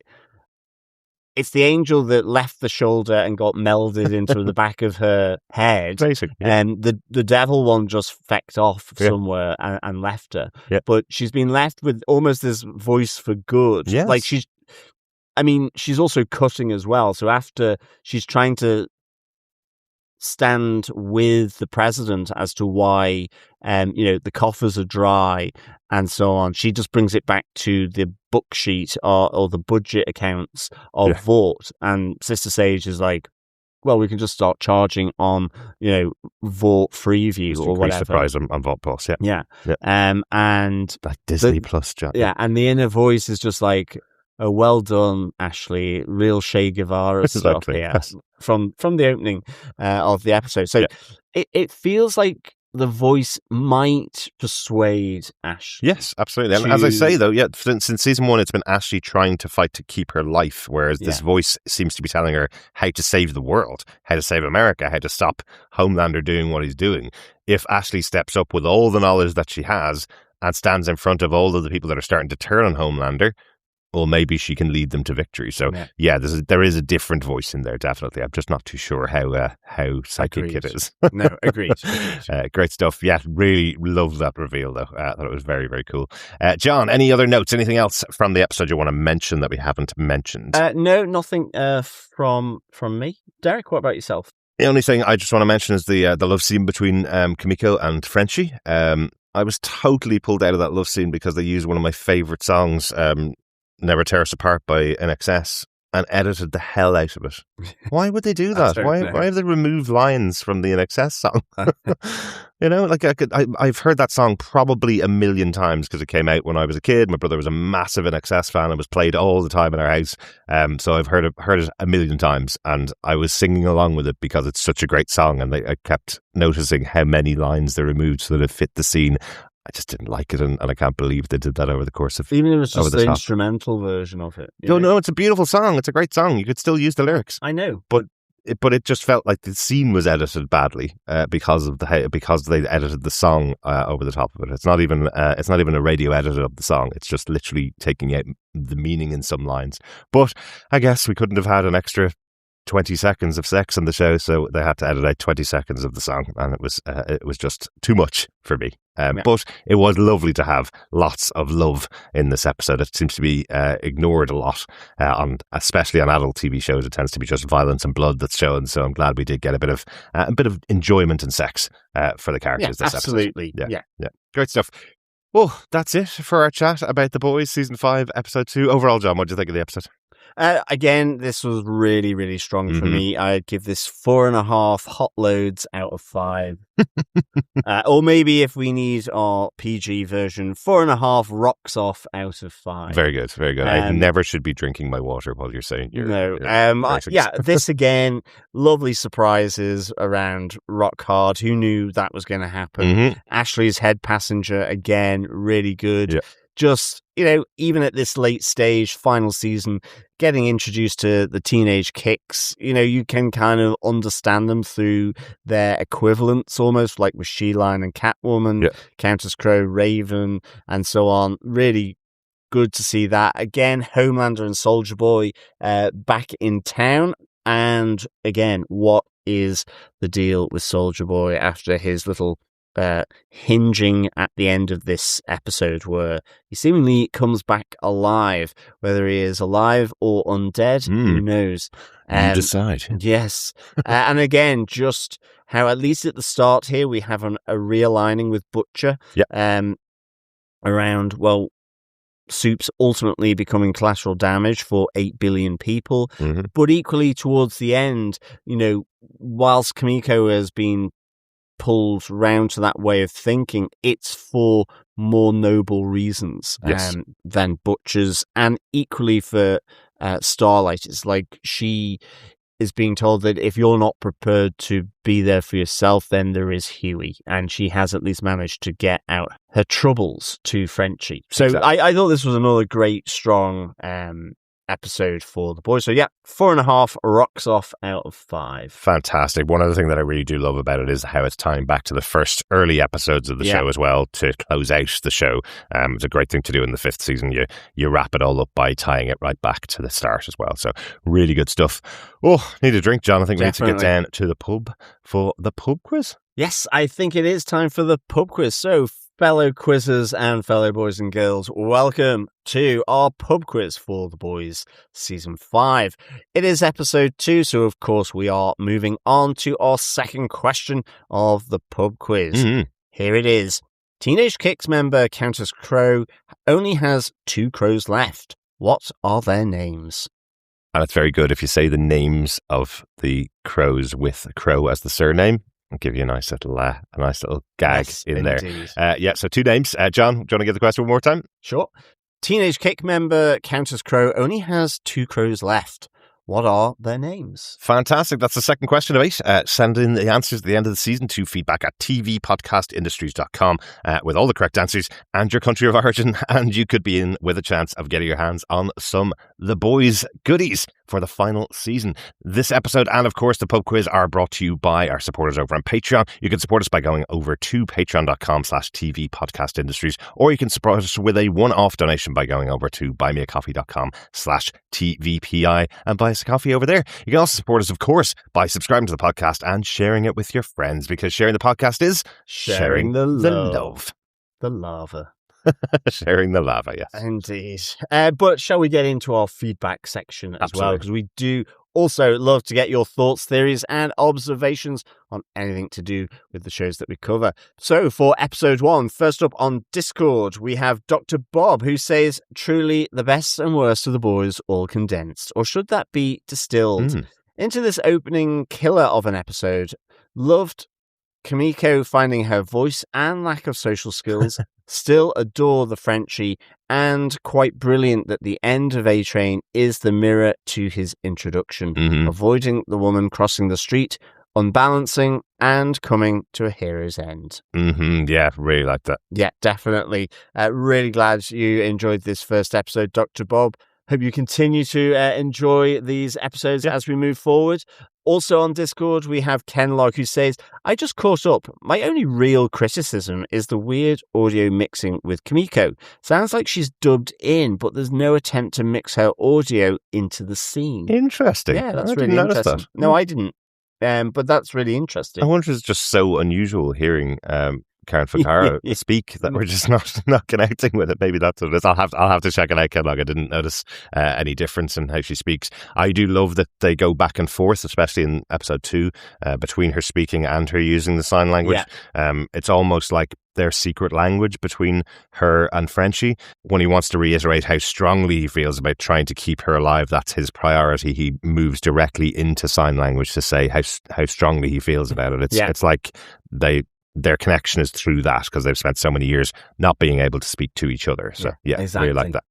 it's the angel that left the shoulder and got melded into the back of her head. Basically. And the devil one just fecked off somewhere and left her. But she's been left with almost this voice for good. Yes. Like she's also cutting as well. So after she's trying to stand with the president as to why the coffers are dry and so on, she just brings it back to the book sheet or the budget accounts of Vought, and Sister Sage is like, well, we can just start charging on Vought Freeview or whatever. The price on Vought Plus. And like Disney Plus, John. And the inner voice is just like, oh, well done, Ashley. Real Che Guevara stuff here from the opening of the episode. So it feels like the voice might persuade Ashley. Yes, absolutely. And as I say, though, since season 1, it's been Ashley trying to fight to keep her life, whereas this voice seems to be telling her how to save the world, how to save America, how to stop Homelander doing what he's doing. If Ashley steps up with all the knowledge that she has and stands in front of all of the people that are starting to turn on Homelander, well, maybe she can lead them to victory. So, there is a different voice in there, definitely. I'm just not too sure how psychic it is. No, agreed. Great stuff. Yeah, really love that reveal, though. I thought it was very, very cool. John, any other notes? Anything else from the episode you want to mention that we haven't mentioned? No, nothing from me. Darick, what about yourself? The only thing I just want to mention is the love scene between Kimiko and Frenchie. I was totally pulled out of that love scene because they used one of my favourite songs, Never Tear Us Apart by NXS, and edited the hell out of it. Why would they do that? Why have they removed lines from the NXS song? I've heard that song probably a million times because it came out when I was a kid. My brother was a massive NXS fan and was played all the time in our house. So I've heard it a million times, and I was singing along with it because it's such a great song, and I kept noticing how many lines they removed so that it fit the scene. I just didn't like it, and I can't believe they did that over the course of... Even if it was just the top. instrumental version of it. No, it's a beautiful song. It's a great song. You could still use the lyrics. I know. But it just felt like the scene was edited badly because they edited the song over the top of it. It's not even a radio edit of the song. It's just literally taking out the meaning in some lines. But I guess we couldn't have had an extra 20 seconds of sex on the show, so they had to edit out 20 seconds of the song, and it was just too much for me. But it was lovely to have lots of love in this episode. It seems to be ignored a lot, especially on adult TV shows. It tends to be just violence and blood that's shown. So I'm glad we did get a bit of enjoyment and sex for the characters this absolutely. episode. Yeah, great stuff. Well, that's it for our chat about The Boys Season 5, Episode 2. Overall, John, what do you think of the episode? Again, this was really, really strong for me. I'd give this 4.5 hot loads out of 5. Or maybe if we need our PG version, 4.5 rocks off out of 5. Very good, very good. I never should be drinking my water while you're saying this again, lovely surprises around Rock Hard. Who knew that was going to happen? Ashley's head passenger, again, really good. Yeah. Just, even at this late stage, final season, getting introduced to the Teenage Kix, you can kind of understand them through their equivalents almost, like with She-Line and Catwoman, Countess Crow, Raven, and so on. Really good to see that. Again, Homelander and Soldier Boy back in town. And again, what is the deal with Soldier Boy after his little hinging at the end of this episode, where he seemingly comes back alive? Whether he is alive or undead, who knows? You decide. Yes. And again, just how at least at the start here we have a realigning with Butcher around, Soup's ultimately becoming collateral damage for 8 billion people. But equally towards the end, whilst Kimiko has been pulled round to that way of thinking, it's for more noble reasons than Butcher's, and equally for Starlight. It's like she is being told that if you're not prepared to be there for yourself, then there is Huey, and she has at least managed to get out her troubles to Frenchie. So exactly. I thought this was another great, strong episode for The Boys. So 4.5 rocks off out of 5. Fantastic. One other thing that I really do love about it is how it's tying back to the first early episodes of the show as well to close out the show. It's a great thing to do in the 5th season. You wrap it all up by tying it right back to the start as well. So really good stuff. Need a drink, John. I think we need to get down to the pub for the pub quiz. Yes, I think it is time for the pub quiz. So fellow quizzers and fellow boys and girls, welcome to our pub quiz for The Boys Season 5. It is episode 2, so of course we are moving on to our second question of the pub quiz. Here it is. Teenage Kix member Countess Crow only has 2 crows left. What are their names? And it's very good if you say the names of the crows with Crow as the surname. I'll give you a nice little gag in indeed. there. So 2 names. John, do you want to give the question one more time? Sure. Teenage Kix member Countess Crow only has 2 crows left. What are their names? Fantastic. That's the second question of 8. Send in the answers at the end of the season to feedback@tvpodcastindustries.com with all the correct answers and your country of origin, and you could be in with a chance of getting your hands on some The Boys goodies for the final season. This episode and, of course, the pub quiz are brought to you by our supporters over on Patreon. You can support us by going over to patreon.com/tvpodcastindustries, or you can support us with a one-off donation by going over to buymeacoffee.com/tvpi and buy us a coffee over there. You can also support us, of course, by subscribing to the podcast and sharing it with your friends, because sharing the podcast is sharing the love. The lava. Sharing the lava, yes. Indeed. But shall we get into our feedback section as well? Because we do also love to get your thoughts, theories, and observations on anything to do with the shows that we cover. So for episode 1, first up on Discord, we have Dr. Bob, who says, truly the best and worst of The Boys all condensed. Or should that be distilled into this opening killer of an episode? Loved Kimiko finding her voice and lack of social skills. Still adore the Frenchie, and quite brilliant that the end of A-Train is the mirror to his introduction. Avoiding the woman crossing the street unbalancing, and coming to a hero's end. Yeah, really like that. Yeah, definitely. Really glad you enjoyed this first episode, Dr. Bob. Hope you continue to enjoy these episodes as we move forward. Also on Discord, we have Kenlog, who says, I just caught up. My only real criticism is the weird audio mixing with Kimiko. Sounds like she's dubbed in, but there's no attempt to mix her audio into the scene. Interesting. Yeah, that's I really didn't notice interesting. that. No, I didn't. But that's really interesting. I wonder if it's just so unusual hearing Karen Ficarra speak that we're just not connecting with it. Maybe that's what it is. I'll have to check it out, Kenlog. I didn't notice any difference in how she speaks. I do love that they go back and forth, especially in episode 2, between her speaking and her using the sign language. It's almost like their secret language between her and Frenchie. When he wants to reiterate how strongly he feels about trying to keep her alive, that's his priority. He moves directly into sign language to say how strongly he feels about it. It's like their connection is through that, because they've spent so many years not being able to speak to each other. So exactly. Really like that.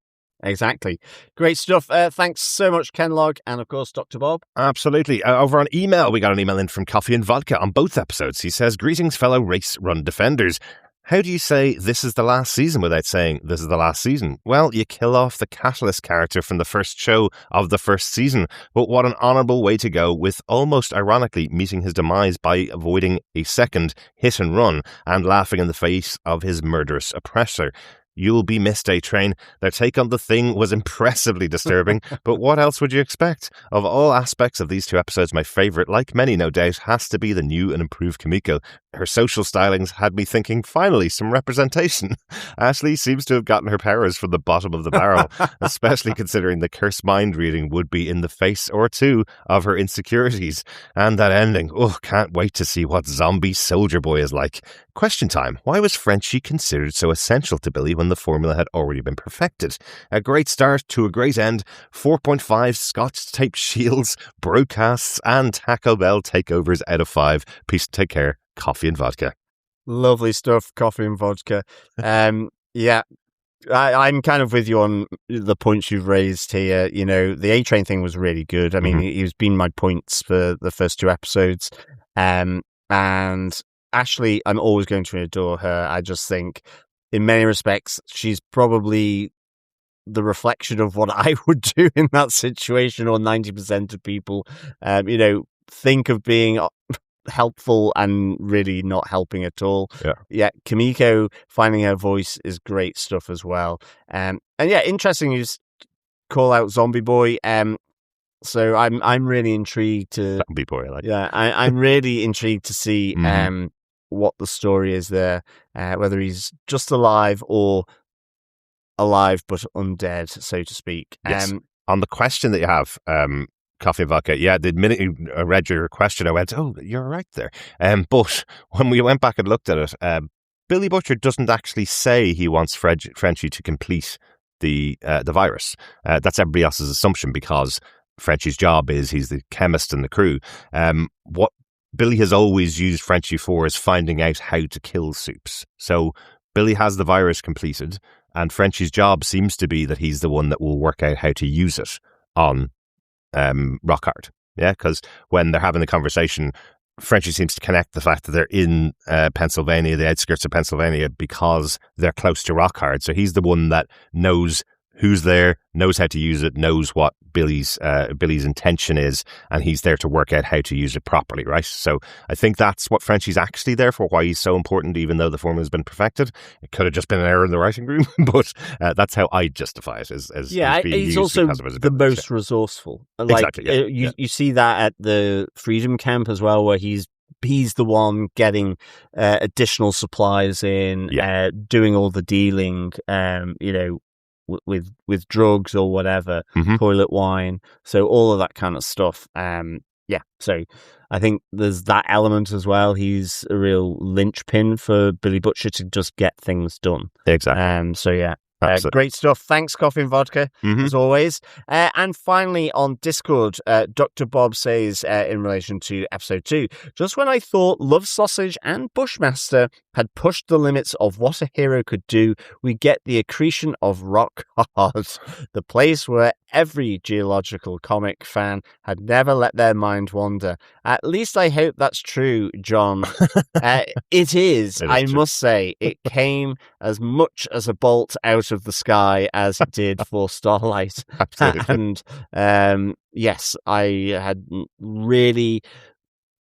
Exactly. Great stuff. Thanks so much, Kenlog, and of course, Dr. Bob. Absolutely. Over on email, we got an email in from Coffee and Vodka on both episodes. He says, greetings, fellow Race Run defenders. How do you say this is the last season without saying this is the last season? Well, you kill off the Catalyst character from the first show of the first season. But what an honourable way to go, with almost ironically meeting his demise by avoiding a second hit and run and laughing in the face of his murderous oppressor. You'll be missed, A-Train. Their take on the Thing was impressively disturbing, but what else would you expect? Of all aspects of these 2 episodes, my favourite, like many no doubt, has to be the new and improved Kimiko. Her social stylings had me thinking, finally, some representation. Ashley seems to have gotten her powers from the bottom of the barrel, especially considering the cursed mind reading would be in the face or 2 of her insecurities. And that ending, can't wait to see what zombie Soldier Boy is like. Question time, why was Frenchie considered so essential to Billy when the formula had already been perfected? A great start to a great end. 4.5 Scotch tape shields, broadcasts, and Taco Bell takeovers out of 5. Peace, take care. Coffee and Vodka. Lovely stuff, Coffee and Vodka. Yeah, I'm kind of with you on the points you've raised here. You know, the A-Train thing was really good. I mean, he's been my points for the first 2 episodes. And Ashley, I'm always going to adore her. I just think, in many respects, she's probably the reflection of what I would do in that situation, or 90% of people. Think of being helpful and really not helping at all. Kimiko finding her voice is great stuff as well. Interesting you call out Zombie Boy. So I'm really intrigued to Zombie Boy, I like. I'm really intrigued to see what the story is there, whether he's just alive or alive but undead, so to speak. Yes. On the question that you have, Coffee and Vodka, the minute you read your question, I went, oh, you're right there. But when we went back and looked at it, Billy Butcher doesn't actually say he wants Frenchie to complete the virus. That's everybody else's assumption, because Frenchie's job is he's the chemist in the crew. What Billy has always used Frenchie for is finding out how to kill soups. So Billy has the virus completed, and Frenchie's job seems to be that he's the one that will work out how to use it on Rockhard. Yeah, because when they're having the conversation, Frenchie seems to connect the fact that they're in Pennsylvania, the outskirts of Pennsylvania, because they're close to Rockhard. So he's the one that knows who's there, knows how to use it, knows what Billy's intention is, and he's there to work out how to use it properly, right? So I think that's what Frenchie's actually there for, why he's so important, even though the formula's been perfected. It could have just been an error in the writing room, but that's how I justify it. As he's also the most resourcul. Exactly. You see that at the Freedom Camp as well, where he's the one getting additional supplies in, doing all the dealing, with drugs or whatever, toilet wine, so all of that kind of stuff. So I think there's that element as well. He's a real linchpin for Billy Butcher to just get things done. Exactly. Great stuff. Thanks, Coffee and Vodka, as always. And finally, on Discord, Dr. Bob says, in relation to episode 2, just when I thought Love Sausage and Bushmaster had pushed the limits of what a hero could do, we get the accretion of Rock Hard, the place where every geological comic fan had never let their mind wander. At least I hope that's true, John. It is, I must say. It came as much as a bolt out of the sky as it did for Starlight. Absolutely. And yes, I had really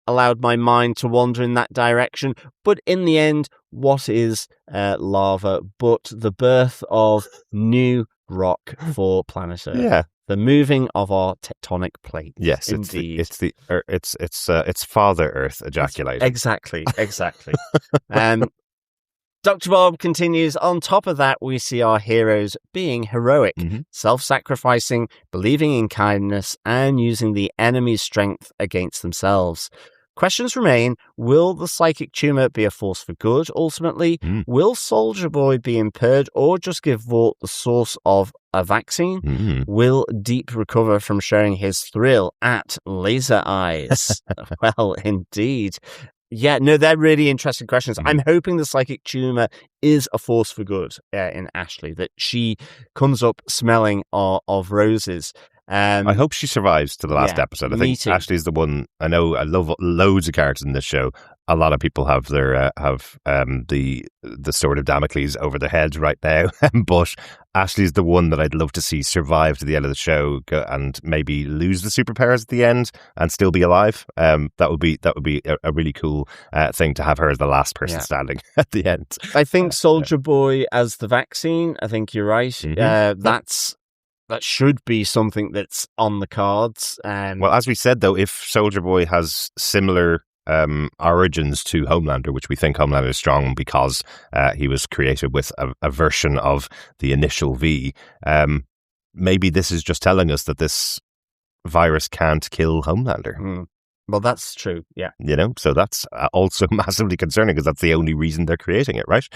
allowed my mind to wander in that direction. But in the end, what is lava but the birth of new rock for planet Earth? Yeah. The moving of our tectonic plates. Yes, indeed. It's Father Earth ejaculating. Exactly. Dr. Bob continues, on top of that, we see our heroes being heroic, self-sacrificing, believing in kindness, and using the enemy's strength against themselves. Questions remain. Will the psychic tumor be a force for good, ultimately? Will Soldier Boy be impaired or just give Vought the source of a vaccine? Will Deep recover from sharing his thrill at Laser Eyes? Well, indeed. Yeah, no, they're really interesting questions. I'm hoping the psychic tumor is a force for good in Ashley, that she comes up smelling of roses. I hope she survives to the last episode. I think Ashley's the one. I know I love loads of characters in this show. A lot of people have their the sword of Damocles over their heads right now, but Ashley's the one that I'd love to see survive to the end of the show and maybe lose the superpowers at the end and still be alive. That would be a really cool thing to have her as the last person standing at the end. I think Soldier Boy as the vaccine. I think you're right. That should be something that's on the cards. Well, as we said, though, if Soldier Boy has similar origins to Homelander, which we think Homelander is strong because he was created with a version of the initial V, maybe this is just telling us that this virus can't kill Homelander. Well, that's true, yeah. So that's also massively concerning because that's the only reason they're creating it, right?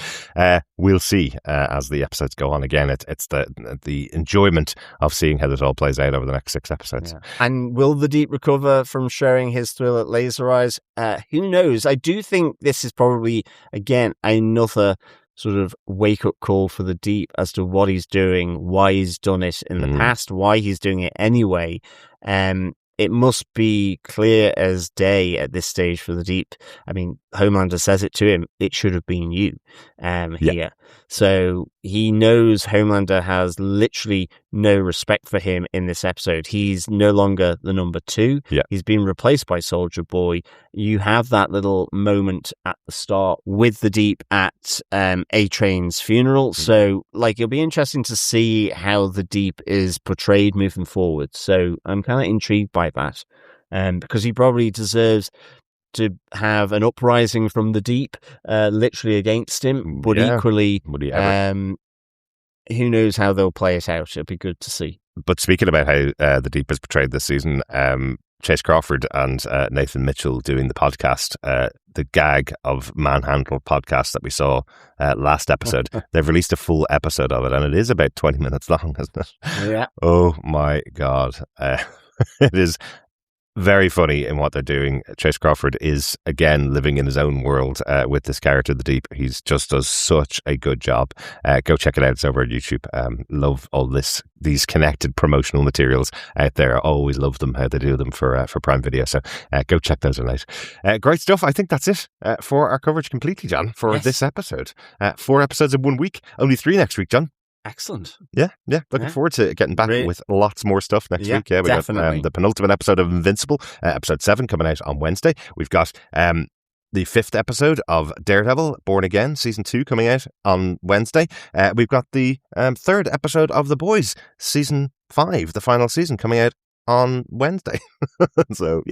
We'll see as the episodes go on. Again, it's the enjoyment of seeing how this all plays out over the next 6 episodes. Yeah. And will the Deep recover from sharing his thrill at Laser Eyes? Who knows? I do think this is probably, again, another sort of wake-up call for the Deep as to what he's doing, why he's done it in the past, why he's doing it anyway. It must be clear as day at this stage for the Deep. I mean, Homelander says it to him, it should have been you here. So he knows Homelander has literally no respect for him in this episode. He's no longer the number 2. He's been replaced by Soldier Boy. You have that little moment at the start with the Deep at A-Train's funeral. So, it'll be interesting to see how the Deep is portrayed moving forward. So I'm kind of intrigued by that because he probably deserves to have an uprising from the Deep literally against him, but equally who knows how they'll play it out. It'll be good to see. But speaking about how the Deep is portrayed this season, Chase Crawford and Nathan Mitchell doing the podcast, the gag of Manhandle podcast that we saw last episode, they've released a full episode of it, and it is about 20 minutes long, isn't it? Yeah. Oh my God. It is very funny in what they're doing. Chase Crawford is, again, living in his own world with this character, The Deep. He just does such a good job. Go check it out. It's over on YouTube. Love all these connected promotional materials out there. I always love them, how they do them for Prime Video. So go check those out. Great stuff. I think that's it for our coverage completely, John, for this episode. 4 episodes in 1 week. Only 3 next week, John. Excellent. Yeah. Looking forward to getting back with lots more stuff next week. Yeah, we got the penultimate episode of Invincible, episode 7, coming out on Wednesday. We've got the 5th episode of Daredevil, Born Again, season 2, coming out on Wednesday. We've got the 3rd episode of The Boys, season 5, the final season, coming out on Wednesday. So,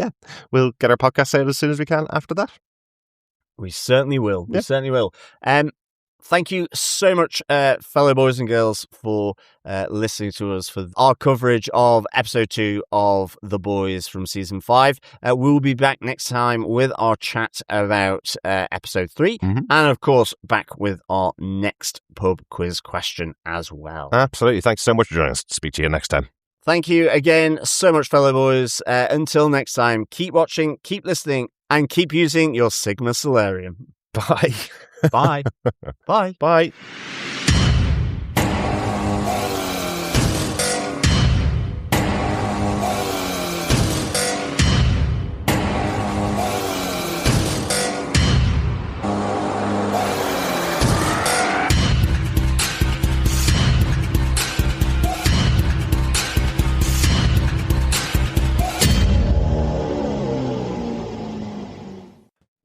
we'll get our podcast out as soon as we can after that. We certainly will. Thank you so much, fellow boys and girls, for listening to us for our coverage of episode 2 of The Boys from season 5. We'll be back next time with our chat about episode 3, and of course back with our next pub quiz question as well. Absolutely. Thanks so much for joining us. Speak to you next time. Thank you again so much, fellow boys. Until next time, keep watching, keep listening, and keep using your Sigma Solarium. Bye. Bye. Bye. Bye.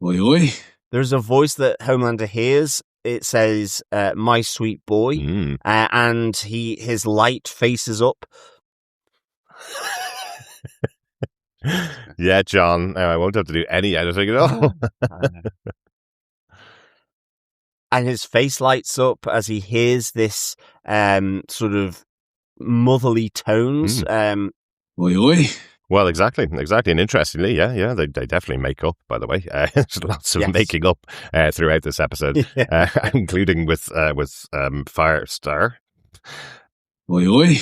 Oi, oi. There's a voice that Homelander hears. It says, "My sweet boy," and his light faces up. Yeah, John. I won't have to do any editing at all. And his face lights up as he hears this sort of motherly tones. Oi, oi. Well, exactly. And interestingly, they definitely make up, by the way. There's lots of making up throughout this episode, including with Firestar. Oi, oi.